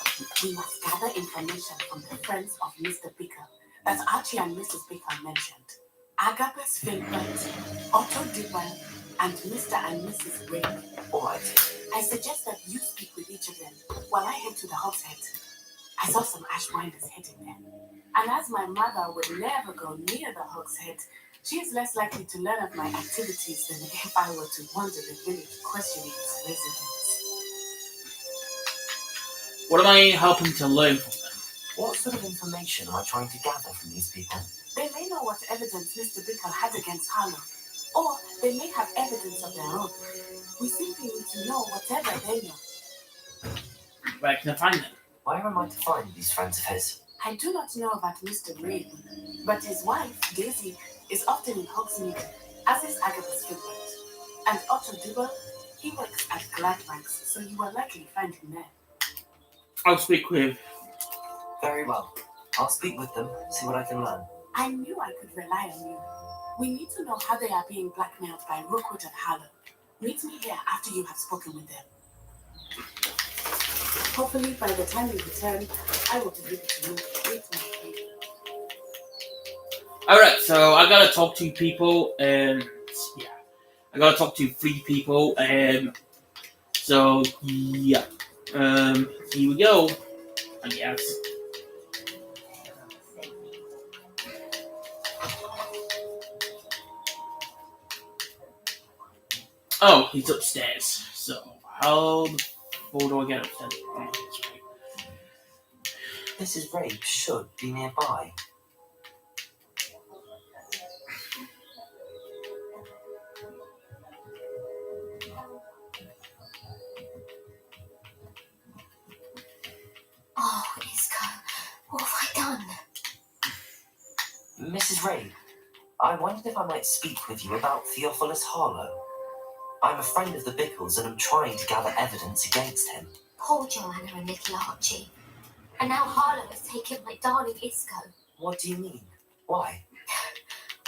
We must gather information from the friends of Mr. Bicker that Archie and Mrs. Bicker mentioned. Agabus Finbert, Otto Dibble, and Mr. and Mrs. Ray. All right. I suggest that you speak with each of them while I head to the Hogshead. I saw some Ashwinders heading there. And as my mother would never go near the Hogshead, she is less likely to learn of my activities than if I were to wander the village questioning its residents. What am I helping to learn from them? What sort of information am I trying to gather from these people? They may know what evidence Mr. Bicker had against Harlow, or they may have evidence of their own. We simply need to know whatever they know. Where can I find them? Where am I to find these friends of his? I do not know about Mr. Ray, but his wife, Daisy, is often in Hogsmeade, as is Agabus Finbert. And Otto Dibble, he works at Gladbanks, so you will likely find him there. I'll speak with. Very well. I'll speak with them, see what I can learn. I knew I could rely on you. We need to know how they are being blackmailed by Rookwood and Harlow. Meet me here after you have spoken with them. Hopefully, by the time you return, I will be able to move with my paper. Alright, so I gotta talk to people, yeah. I gotta talk to 3 people, so, yeah. Here we go, I guess. Oh, he's upstairs, so how do I get upstairs? Oh, that's right. Mrs. Ray should be nearby. Oh, Isco, what have I done? Mrs. Ray, I wondered if I might speak with you about Theophilus Harlow. I'm a friend of the Bickles and I'm trying to gather evidence against him. Poor Joanna and little Archie. And now Harlow has taken my darling Isco. What do you mean? Why?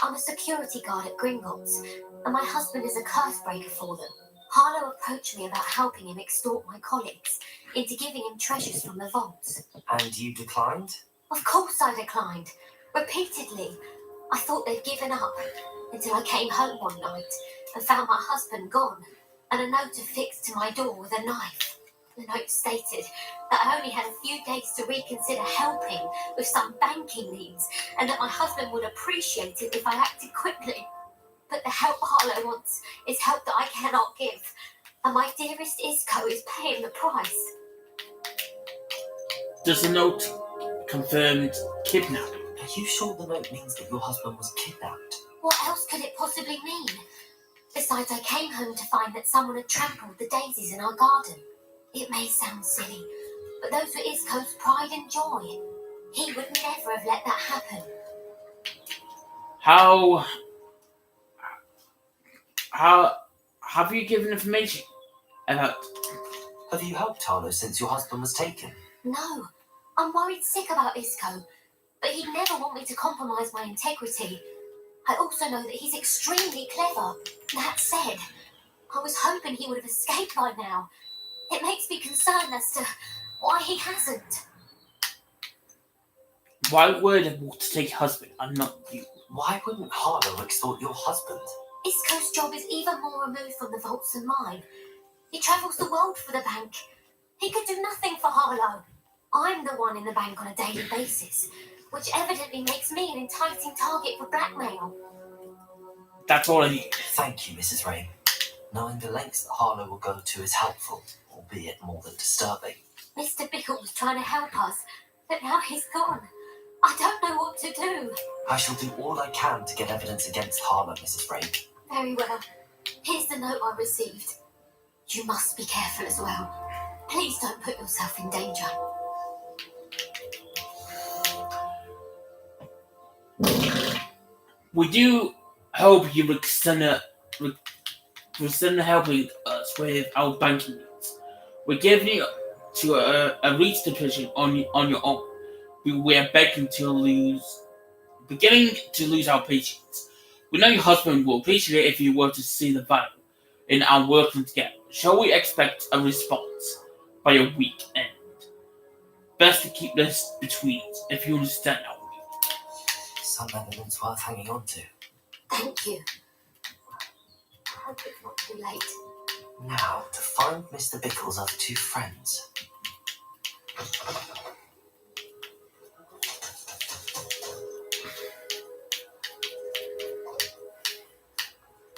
I'm a security guard at Gringotts, and my husband is a curse breaker for them. Harlow approached me about helping him extort my colleagues into giving him treasures from the vaults. And you declined? Of course I declined. Repeatedly. I thought they'd given up until I came home one night and found my husband gone and a note affixed to my door with a knife. The note stated that I only had a few days to reconsider helping with some banking needs and that my husband would appreciate it if I acted quickly. But the help Harlow wants is help that I cannot give, and my dearest Isco is paying the price. Does the note confirm kidnapping? Are you sure the note means that your husband was kidnapped? What else could it possibly mean? Besides, I came home to find that someone had trampled the daisies in our garden. It may sound silly, but those were Isco's pride and joy. He would never have let that happen. How have you given information about? Have you helped Harlow since your husband was taken? No, I'm worried sick about Isco, but he'd never want me to compromise my integrity. I also know that he's extremely clever. That said, I was hoping he would have escaped by now. It makes me concerned as to why he hasn't. Why would I want to take your husband and not you? Why wouldn't Harlow extort your husband? Isco's job is even more removed from the vaults than mine. He travels the world for the bank. He could do nothing for Harlow. I'm the one in the bank on a daily basis, which evidently makes me an enticing target for blackmail. That's all I need. Thank you, Mrs. Ray. Knowing the lengths that Harlow will go to is helpful, albeit more than disturbing. Mr. Bickle was trying to help us, but now he's gone. I don't know what to do. I shall do all I can to get evidence against Harlow, Mrs. Ray. Very well. Here's the note I received. You must be careful as well. Please don't put yourself in danger. We do hope you consider helping us with our banking needs. We're giving you to a reach decision on your own. We are beginning to lose our patience. We know your husband will appreciate it if you were to see the value in our working together. Shall we expect a response by a week end? Best to keep this between us, if you understand our meaning. Some evidence worth hanging on to. Thank you. I hope it's not too late. Now, to find Mr. Bickle's other two friends.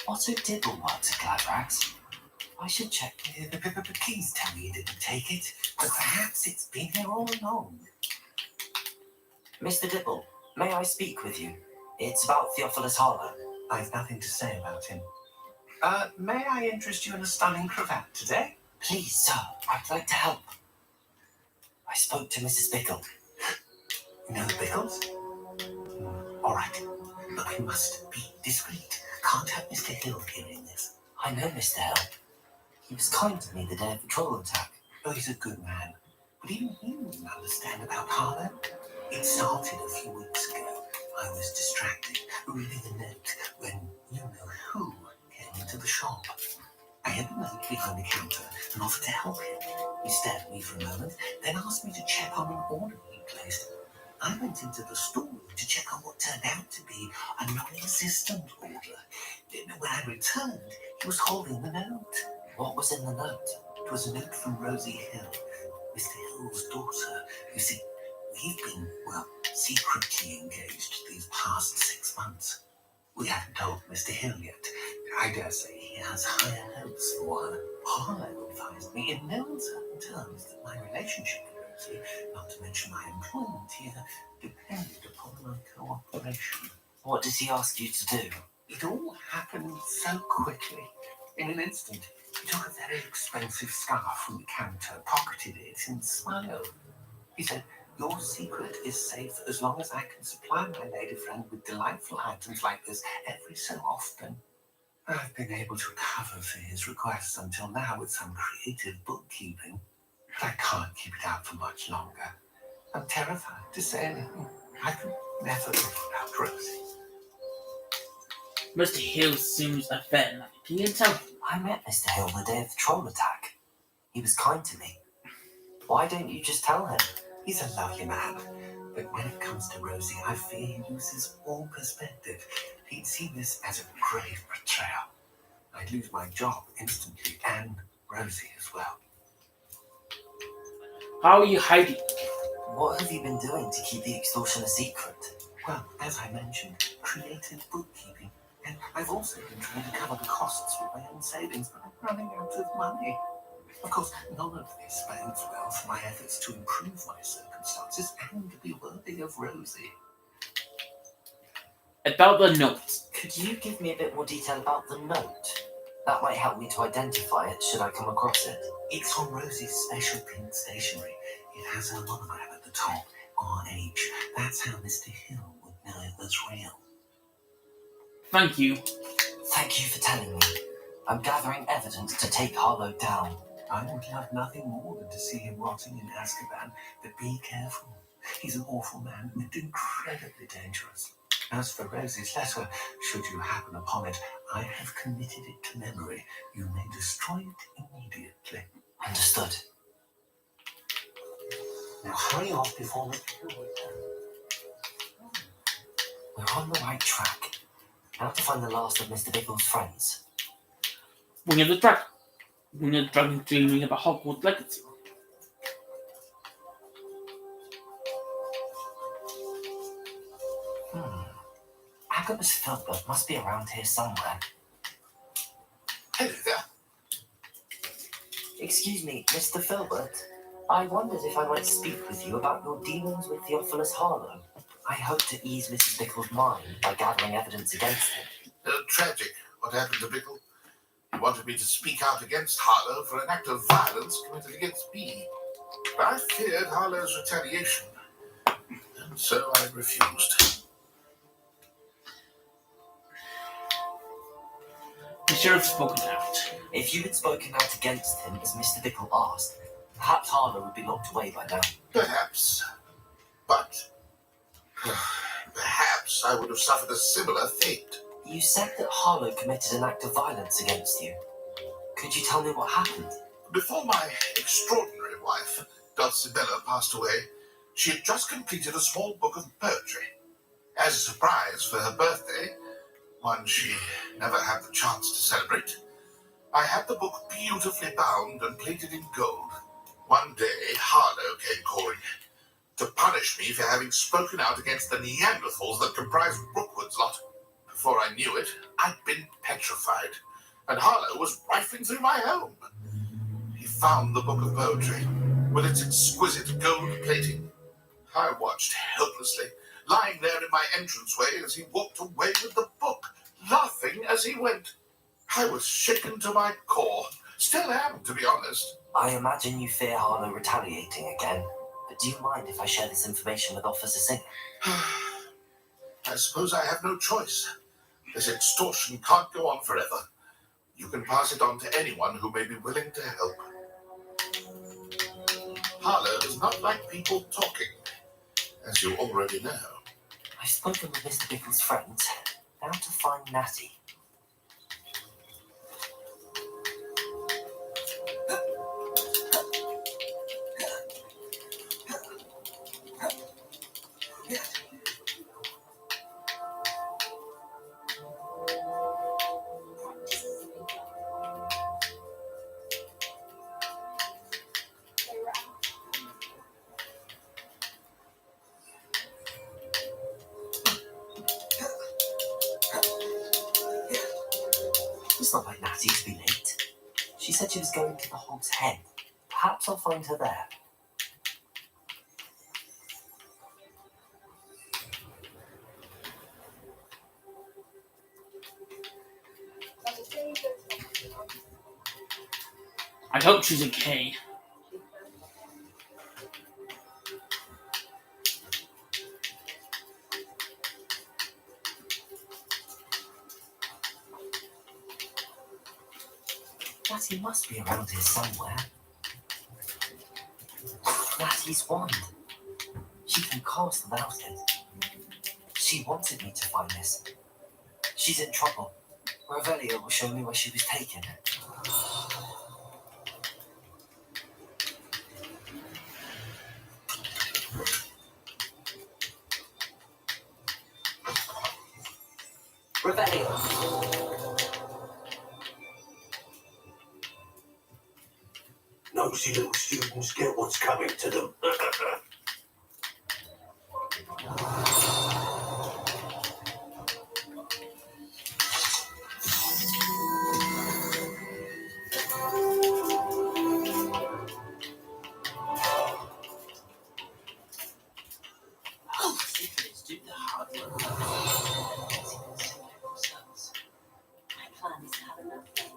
Otto Dibble works at Gladrax. I should check. Please tell me you didn't take it. But perhaps it's been here all along. Mr. Dibble, may I speak with you? It's about Theophilus Harlow. I've nothing to say about him. May I interest you in a stunning cravat today? Please, sir, I'd like to help. I spoke to Mrs. Bickle. You know the Bickles? All right, but we must be discreet. Can't have Mr. Hill hearing this. I know Mr. Hill. He was kind to me the day of the troll attack. Oh, he's a good man. But even he wouldn't understand about Harlow. It started a few weeks ago. I was distracted, reading a note, when you-know-who came into the shop. I had the note behind the counter and offered to help him. He stared at me for a moment, then asked me to check on an order he'd placed. I went into the storeroom to check on what turned out to be a non-existent order. When I returned, he was holding the note. What was in the note? It was a note from Rosie Hill, Mr. Hill's daughter. You see, we've been, secretly engaged these past 6 months. We haven't told Mr. Hill yet. I dare say he has higher hopes for her. Harlow advised me in no uncertain terms that my relationship with Rosie, not to mention my employment here, depended upon my cooperation. What did he ask you to do? It all happened so quickly. In an instant, he took a very expensive scarf from the counter, pocketed it, and smiled. He said, "Your secret is safe as long as I can supply my lady friend with delightful items like this every so often." I've been able to cover for his requests until now with some creative bookkeeping, but I can't keep it out for much longer. I'm terrified to say anything. I could never live without Rosie. Mr. Hill seems a fair man. Can you tell me? I met Mr. Hill the day of the troll attack. He was kind to me. Why don't you just tell him? He's a lovely man, but when it comes to Rosie, I fear he loses all perspective. He'd see this as a grave betrayal. I'd lose my job instantly, and Rosie as well. How are you hiding? What have you been doing to keep the extortion a secret? Well, as I mentioned, creative bookkeeping. And I've also been trying to cover the costs with my own savings, but I'm running out of money. Of course, none of this bodes well for my efforts to improve my circumstances and to be worthy of Rosie. About the note. Could you give me a bit more detail about the note? That might help me to identify it should I come across it. It's from Rosie's special print stationery. It has her monogram at the top, RH. That's how Mr. Hill would know it was real. Thank you. Thank you for telling me. I'm gathering evidence to take Harlow down. I would love nothing more than to see him rotting in Azkaban, but be careful. He's an awful man and incredibly dangerous. As for Rosie's letter, should you happen upon it, I have committed it to memory. You may destroy it immediately. Understood. Now hurry off before Mr. Hill returns. We're on the right track. Now to find the last of Mr. Bickle's friends. Wing of the Dragon. when the dragon dreaming about Hogwarts legacy. Agabus Filbert must be around here somewhere. Hello there. Excuse me, Mr. Filbert. I wondered if I might speak with you about your dealings with Theophilus Harlow. I hope to ease Mrs. Bickle's mind by gathering evidence against him. Tragic. What happened to Bickle? He wanted me to speak out against Harlow for an act of violence committed against me. But I feared Harlow's retaliation, and so I refused. You should have spoken out. If you had spoken out against him as Mr. Bickle asked, perhaps Harlow would be locked away by now. Perhaps. But perhaps I would have suffered a similar fate. You said that Harlow committed an act of violence against you. Could you tell me what happened? Before my extraordinary wife, Dulcibella, passed away, she had just completed a small book of poetry. As a surprise for her birthday, one she never had the chance to celebrate, I had the book beautifully bound and plated in gold. One day, Harlow came calling to punish me for having spoken out against the Neanderthals that comprised Rookwood's lot. Before I knew it, I'd been petrified, and Harlow was rifling through my home. He found the book of poetry, with its exquisite gold plating. I watched helplessly, lying there in my entranceway as he walked away with the book, laughing as he went. I was shaken to my core. Still am, to be honest. I imagine you fear Harlow retaliating again, but do you mind if I share this information with Officer Singer? I suppose I have no choice. This extortion can't go on forever. You can pass it on to anyone who may be willing to help. Harlow does not like people talking, as you already know. I've spoken with Mr. Bickle's friends. Now to find Natty. It's not like Natty to be late. She said she was going to the Hog's Head. Perhaps I'll find her there. I hope she's okay. Natty must be around here somewhere. Natty's wand. She can cast without it. She wanted me to find this. She's in trouble. Revelio will show me where she was taken. Revelio! Nosy little students get what's coming to them. Secrets do the hard work. My plan is to have enough faith.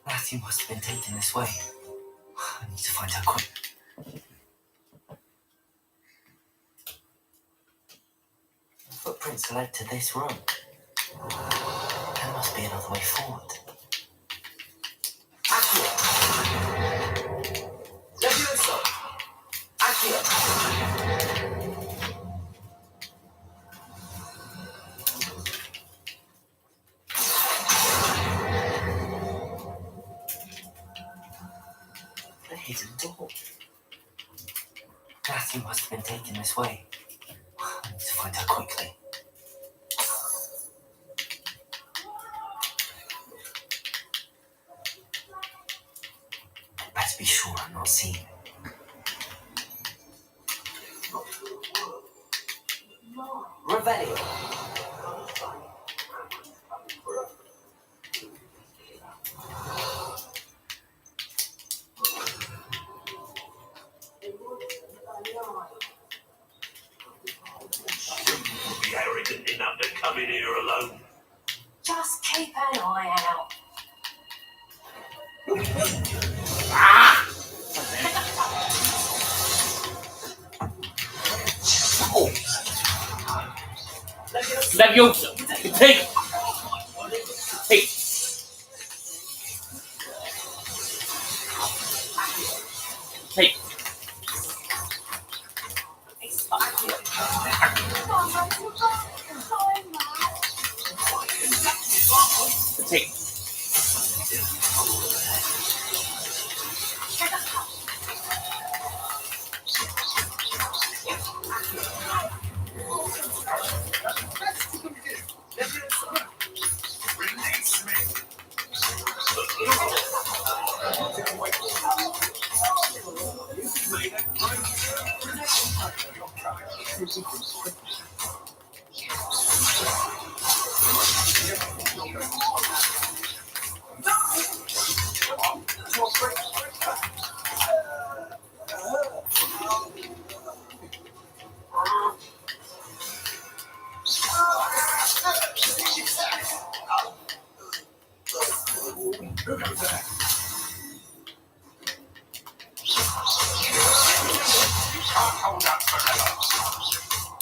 Natty must have been taken this way. I need to find her quick. The footprints led to this room. There must be another way forward. Accio! Levioso! Accio! The hidden door. Natty must have been taken this way. I need to find her quickly. be sure I'm not seen. Revelio. You'll be arrogant enough to come in here alone. Just keep an eye out. Ah! Leviosa! Take! Take! Take! Take! Release me. Hold up forever.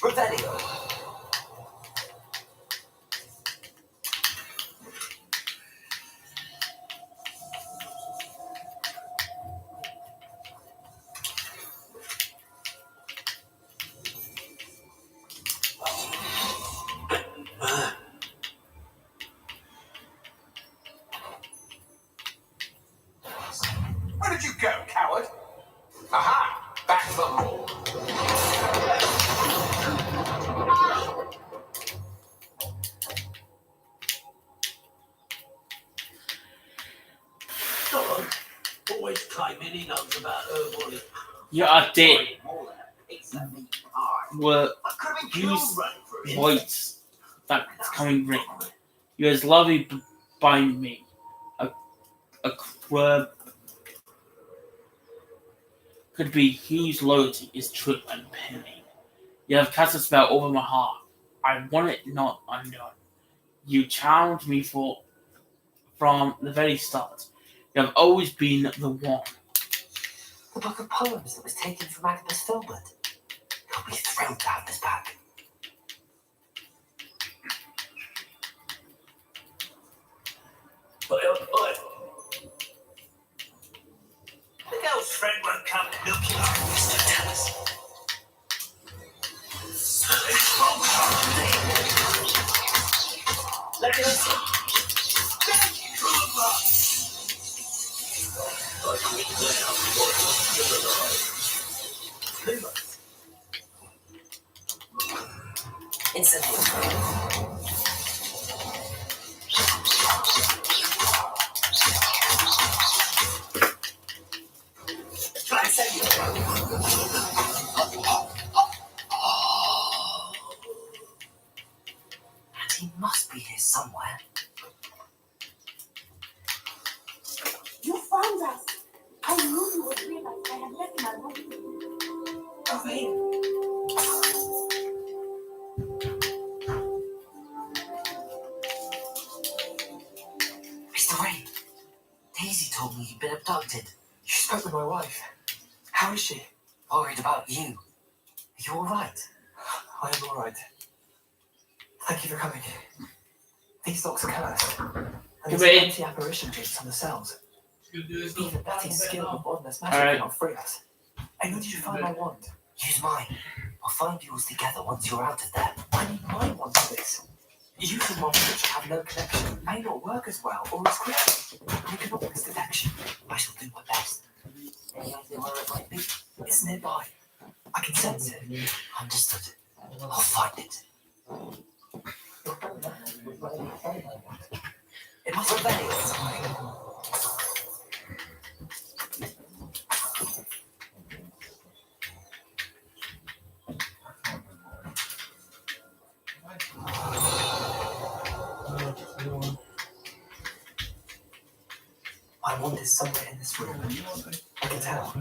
Revelio. Where did you go, coward? Aha! Back to the law. Dog always claiming he knows about herbal. You are dead. Exactly. Were I could have been Use killed running for it. whites that's coming ring. You as lovely by me. A crab could be whose loyalty is true and penny. You have cast a spell over my heart. I want it not undone. You challenged me from the very start. You have always been the one. The book of poems that was taken from Agabus Filbert. He'll be thrilled to have this back. But the girl's friend won't come looking like Mr. Dallas. Let me see. And he must be here somewhere. You found us. I knew you would leave us. I had left my room. Come in. Mr. Ray, Daisy told me you'd been abducted. She spoke with my wife. How is she? Worried about you. Are you alright? I am alright. Thank you for coming. These locks are cursed. And there's Come in. anti-apparition jinx on the cells. Even Betty's skill with wandless magic Alright. cannot free us. I need you to find my wand. Use mine. We'll find yours together once you're out of there. I need my wand for this. Using wands which have no connection may not work as well or as quickly. We cannot miss detection. I shall do my best. Any idea where it might be? It's nearby. I can sense it. Understood. I'll find it. It must have been something. My wand is somewhere in this room. I can tell.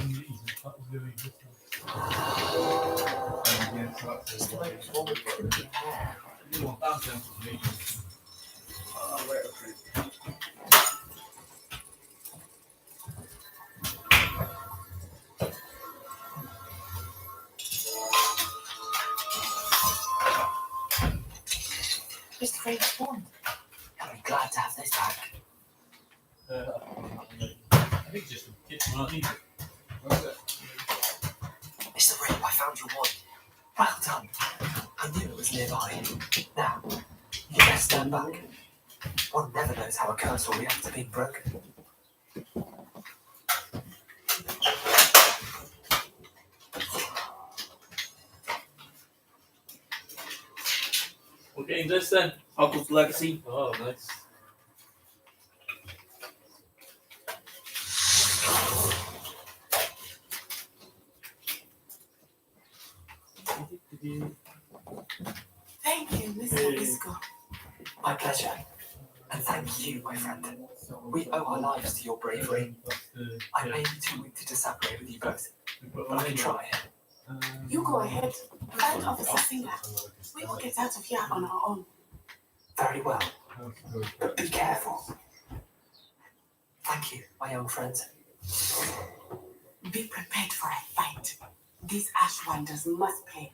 Mr. Frank's wand. I'll be glad to have this back. I think just the kitchen, I need it. Mr. Rape, I found your wand. Well done. I knew it was nearby. Now, you best stand back. One never knows how a curse will react to being broken. What game's this then? Hogwarts Legacy. Oh, nice. Thank you, Mr. Bisco. My pleasure. And thank you, my friend. We owe our lives to your bravery. I may be too weak to disapprobate with you both, but I can try. You go ahead. Find Officer Singer. We will get out of here on our own. Very well. But be careful. Thank you, my young friends. Be prepared for a fight. These Ashwinders must pay.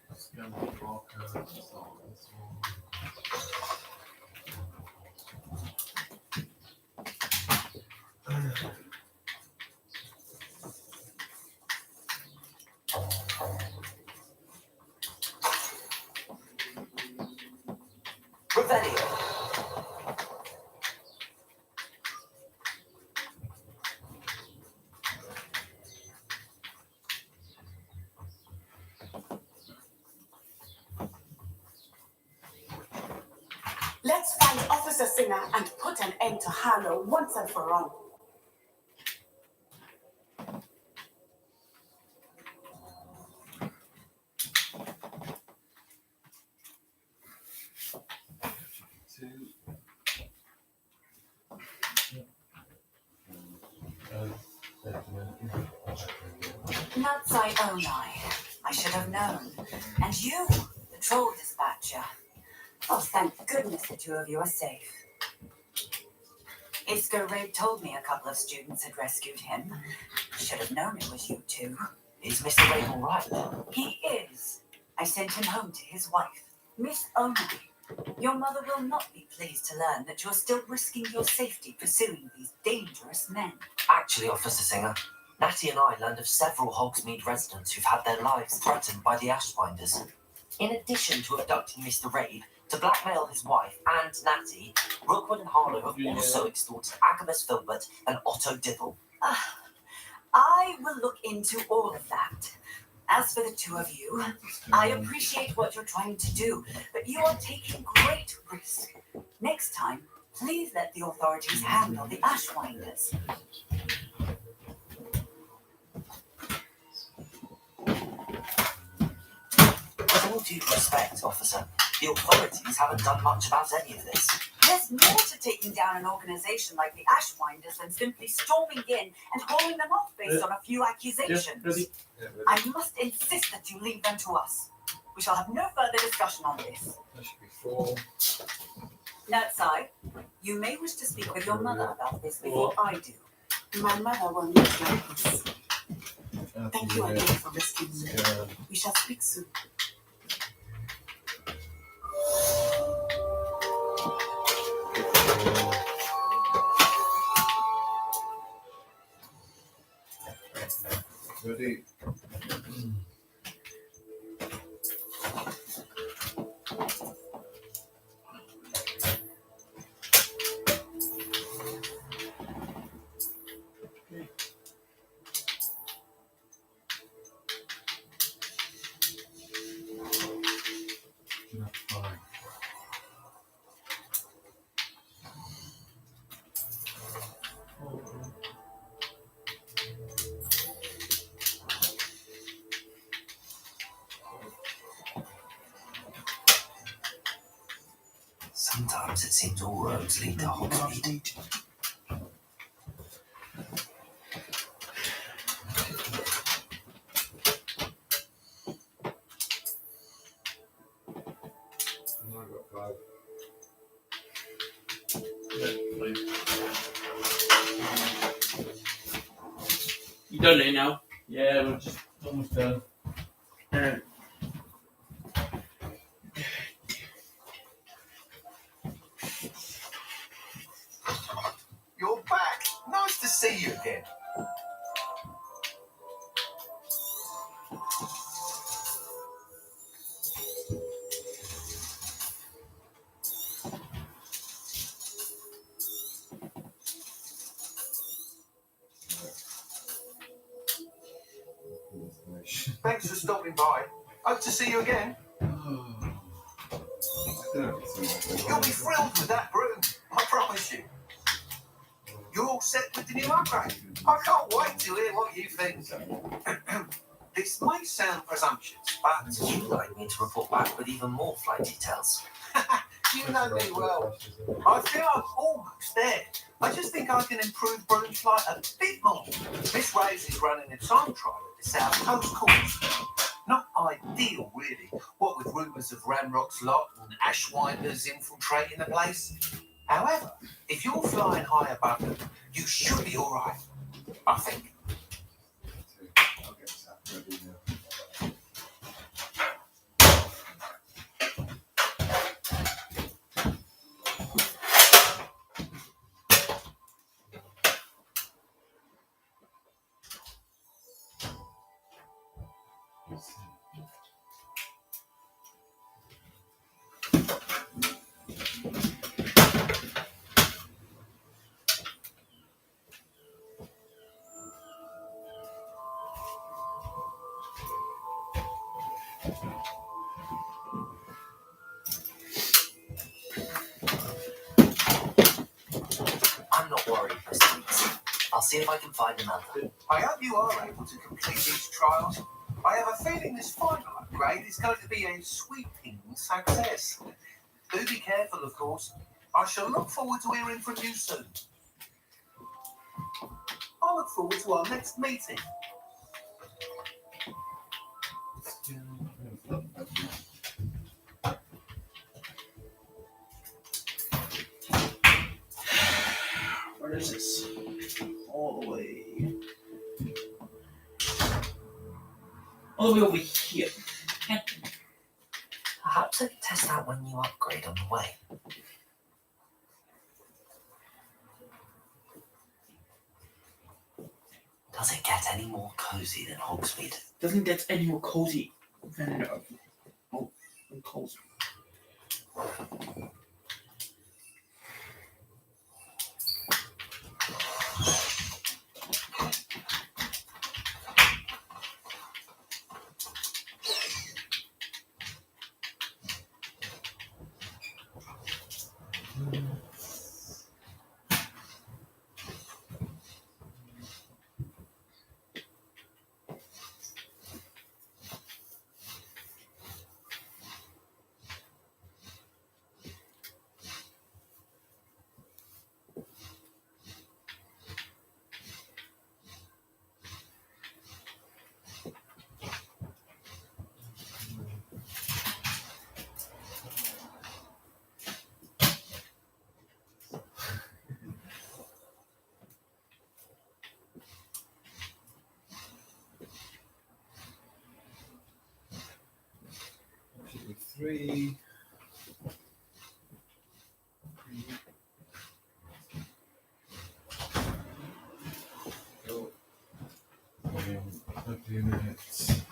Revelio. Let's find Officer Singer and put an end to Harlow once and for all. Nuts I own I should have known. And you, the troll dispatcher. Oh, thank goodness the two of you are safe. Isco Rabe told me a couple of students had rescued him. Should have known it was you two. Is Mr. Rabe all right? He is. I sent him home to his wife, Miss Onai. Your mother will not be pleased to learn that you're still risking your safety pursuing these dangerous men. Actually, Officer Singer, Natty and I learned of several Hogsmeade residents who've had their lives threatened by the Ashwinders. In addition to abducting Mr. Rabe to blackmail his wife and Natty, Rookwood and Harlow have also extorted Agabus Filbert and Otto Dibble. I will look into all of that. As for the two of you, I appreciate what you're trying to do, but you are taking great risk. Next time, please let the authorities handle the Ashwinders. With all due respect, officer, the authorities haven't done much about any of this. There's more to taking down an organization like the Ashwinders than simply storming in and hauling them off based on a few accusations. I must insist that you leave them to us. We shall have no further discussion on this. That should be 4. Nutside, you may wish to speak with your mother about this before I do. My mother will not like this. Thank you again for rescuing me. We shall speak soon. Ready? seems all roads lead to Hogsmeade. You don't know now. Yeah, we're just almost done. You're back. Nice to see you again. Thanks for stopping by. Hope to see you again. You'll be thrilled with that broom, I promise you. You're all set with the new upgrade. I can't wait to hear what you think. This may sound presumptuous, but You'd like me to report back with even more flight details. you know me well. I feel I'm almost there. I just think I can improve broom flight a bit more. Miss Rose is running a time trial at the South Coast course. Not ideal, really, what with rumours of Ramrock's lot and Ashwinders infiltrating the place. However, if you're flying high above them, you should be all right, I think. I'm not worried, Mr. Weeks. I'll see if I can find another. I hope you are able to complete these trials. I have a feeling this final upgrade is going to be a sweeping success. Do be careful, of course. I shall look forward to hearing from you soon. I look forward to our next meeting. Where is this? All the way. All the way over here. Perhaps I could test out one new upgrade on the way. Does it get any more cozy than Hogsmeade? Doesn't get any more cozy than cozy. Three. Go. 20 minutes.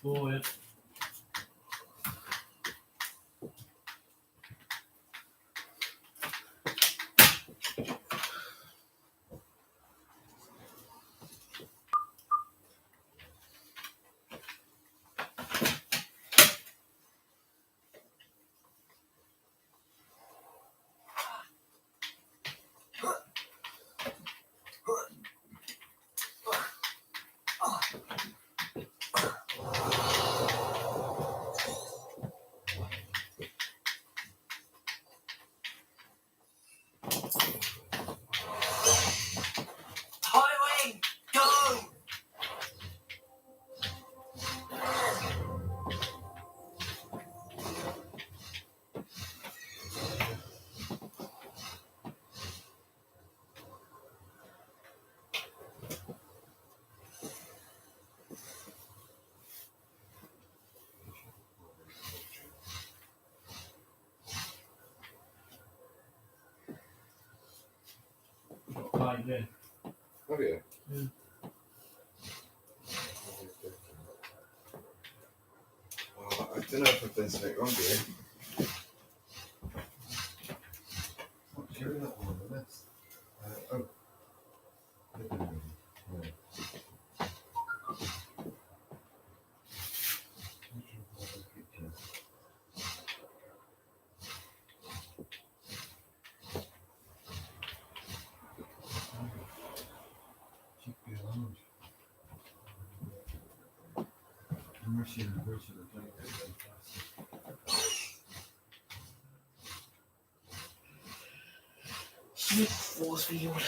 Boy. Highway, go! Like this. Oh yeah. Mm. Oh, I don't know if I've done something wrong here. Not sure that one on the list. Oh. No. Sweet force field.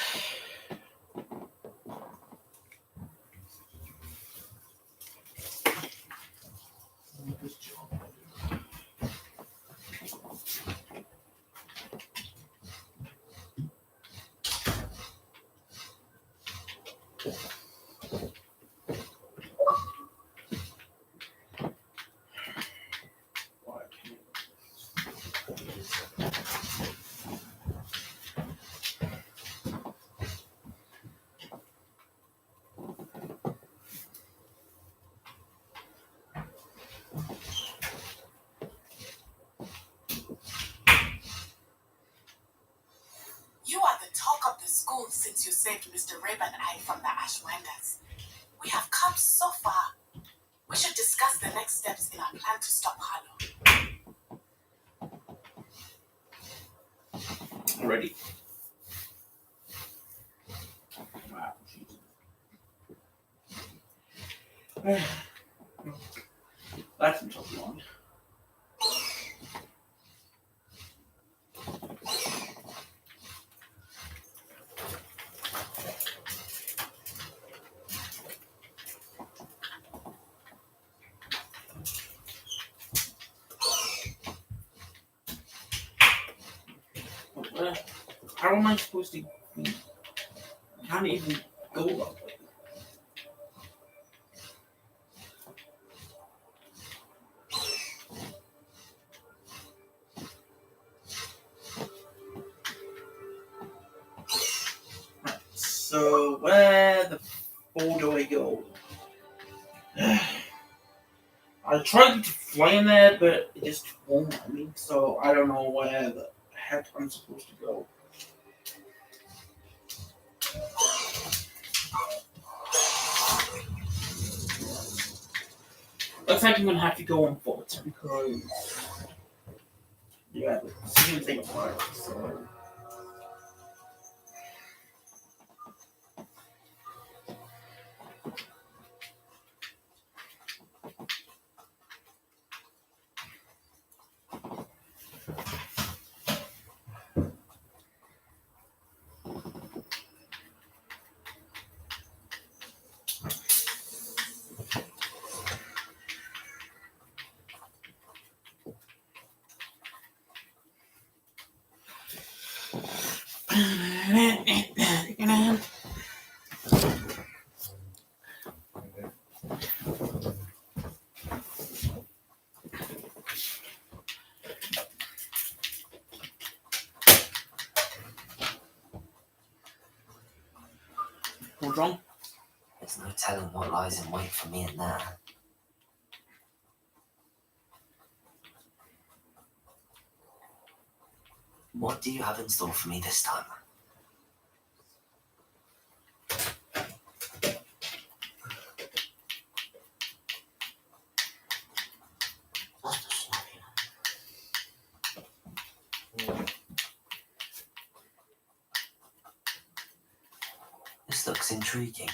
You are the talk of the school since you saved Mr. Rib and I from the Ashwinders. We have come so far. We should discuss the next steps in our plan to stop Harlow. Ready. Wow. That's not so long. How am I supposed to? I can't even go that way. Right, so where the fuck do I go? I tried to fly in there, but it just won't let me. So I don't know where the heck I'm supposed to go. Looks like I'm gonna have to go on foot because yeah, the same thing applies. So. Hold on. There's no telling what lies in wait for me in there. What do you have in store for me this time? This looks intriguing.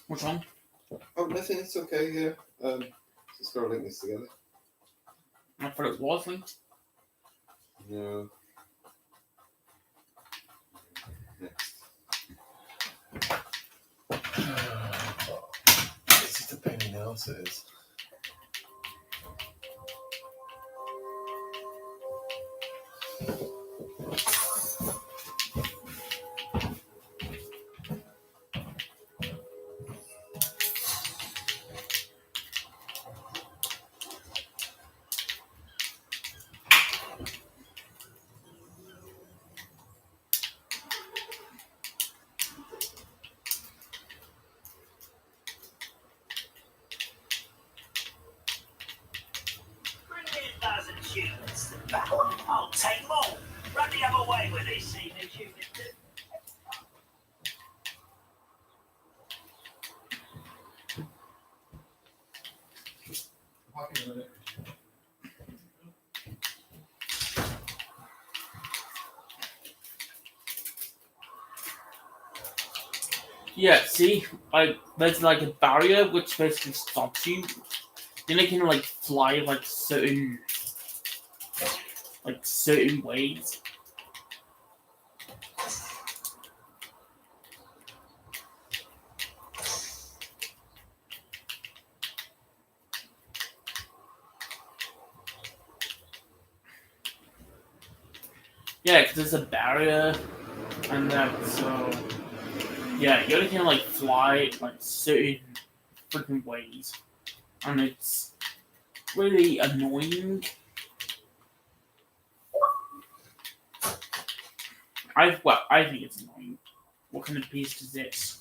What's wrong? Oh, nothing. It's okay here. Just gotta link this together. I thought it was linked. No. Next. It's just a pain in the arse, it is. I'll take more. Run the other way with this evening. Yeah, see, there's like a barrier which basically stops you. Then you can like fly like certain ways. Yeah, because there's a barrier, and then so yeah, you only can like fly like certain freaking ways, and it's really annoying. I think it's annoying. What kind of beast is this?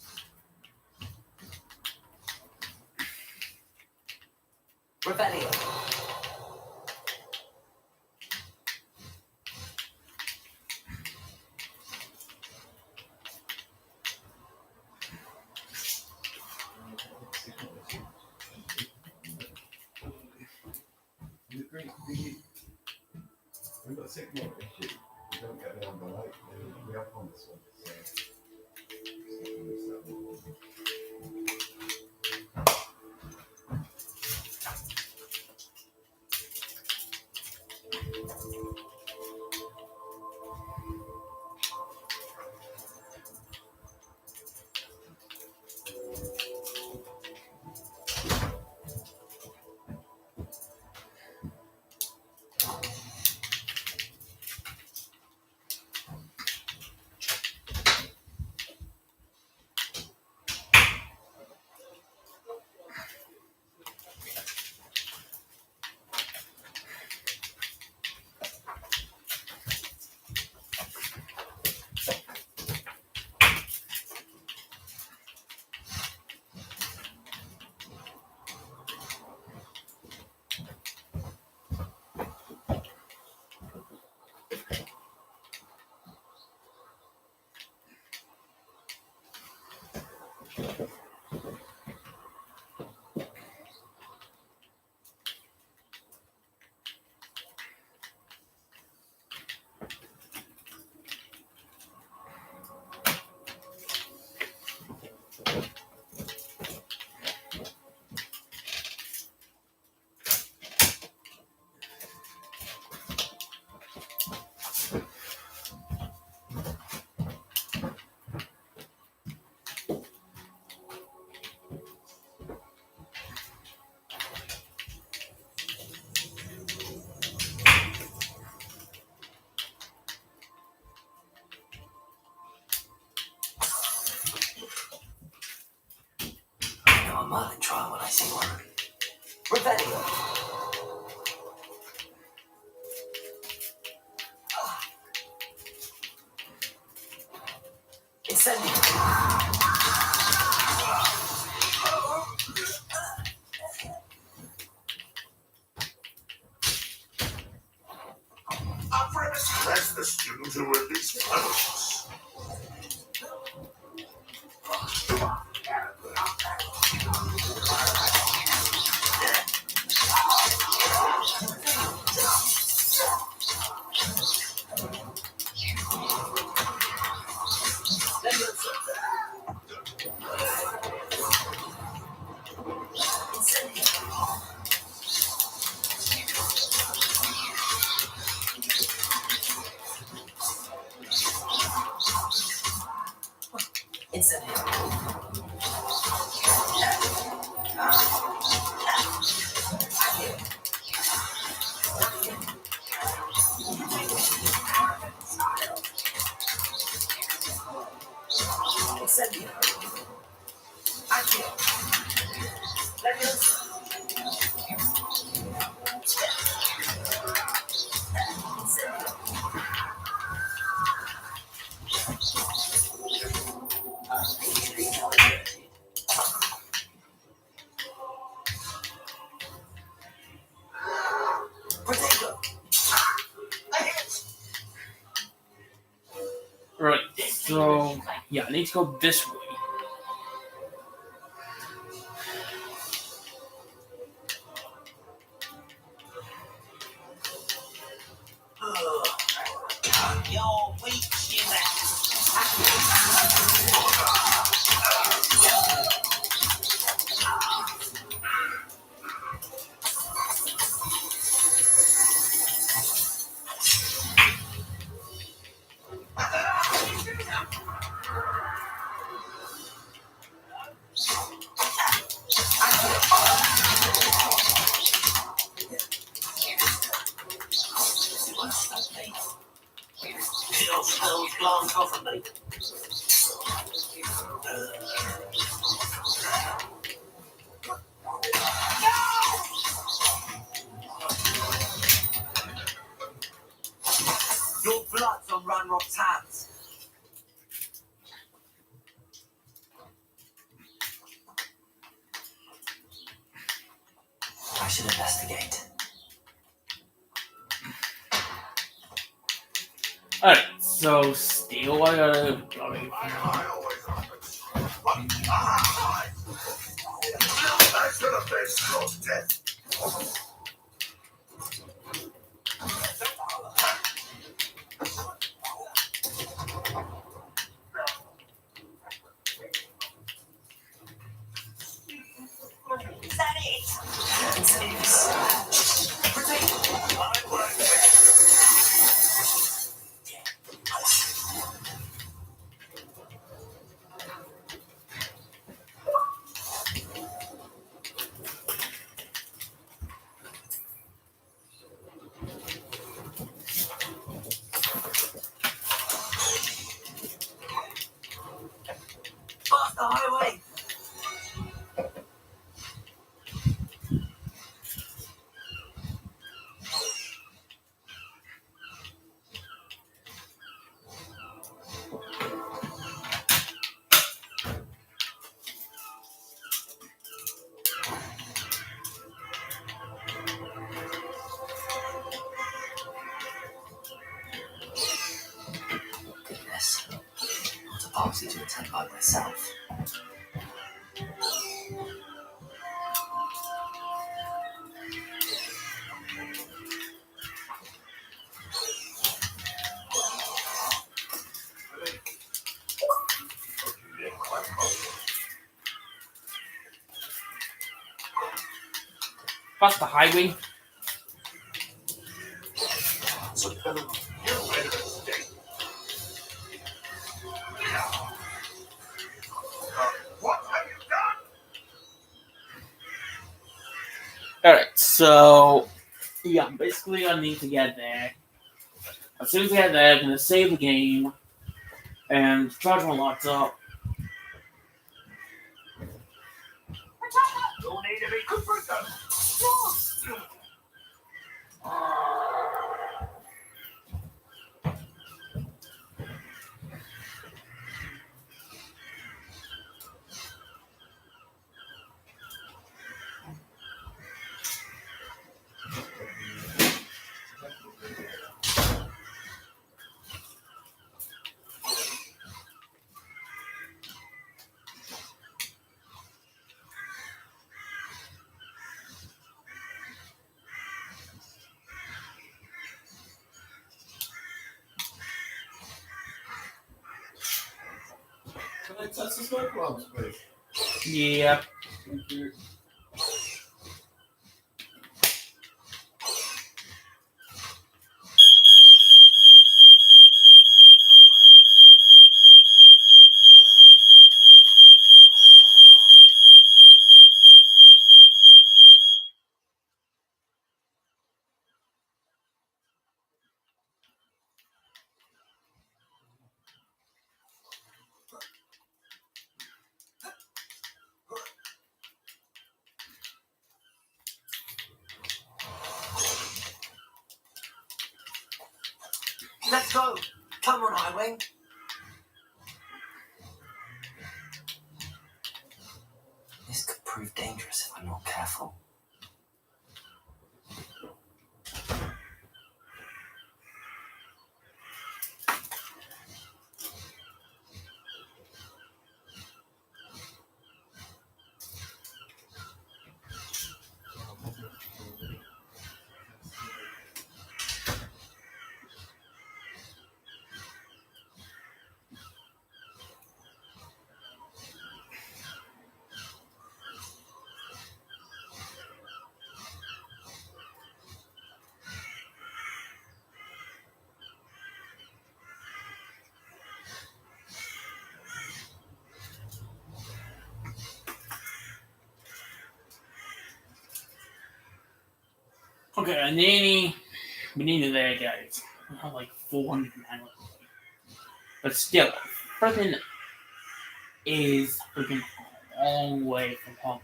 Rebellion. We've got a signal issue. We don't get the amber light. We have on this one. Merlin trial when I see one. Revelio. Incendio. That's the student who released punishments. Right, so yeah, I need to go this way. You're weak, glance off of me. Your blood's on Ranrock's hands. I should investigate. Alright, so still I gotta go. I should have faced your death. Is that it? Past the highway. Goodness. What a party to attend by myself. Past the highway. So, you made a mistake. What have you done? Alright, so yeah, basically I need to get there. As soon as I get there, I'm gonna save the game and charge my laptop. If it could break them. Can I touch the smoke alarms, please? Yeah. Thank you. Let's go. Come on, Highwing. This could prove dangerous if I'm not careful. Okay, we're nearly there, guys. We have like 400 men. But still, freaking is freaking a long way from home.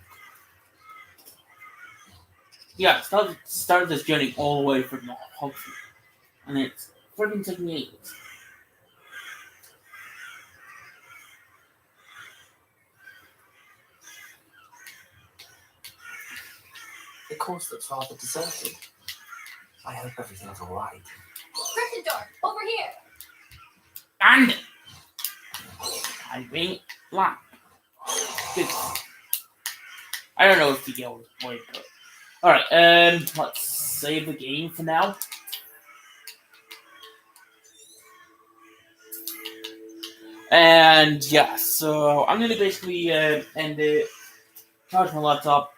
Yeah, started this journey all the way from home. And it's freaking taking me ages. The course looks rather deserted. I hope everything's all right. Gryffindor, over here. And I've been black. Good. I don't know if the yellow was white, but alright, let's save the game for now. And yeah, so I'm gonna basically end it, charge my laptop,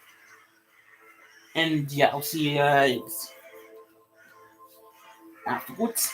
and yeah, I'll see you guys afterwards.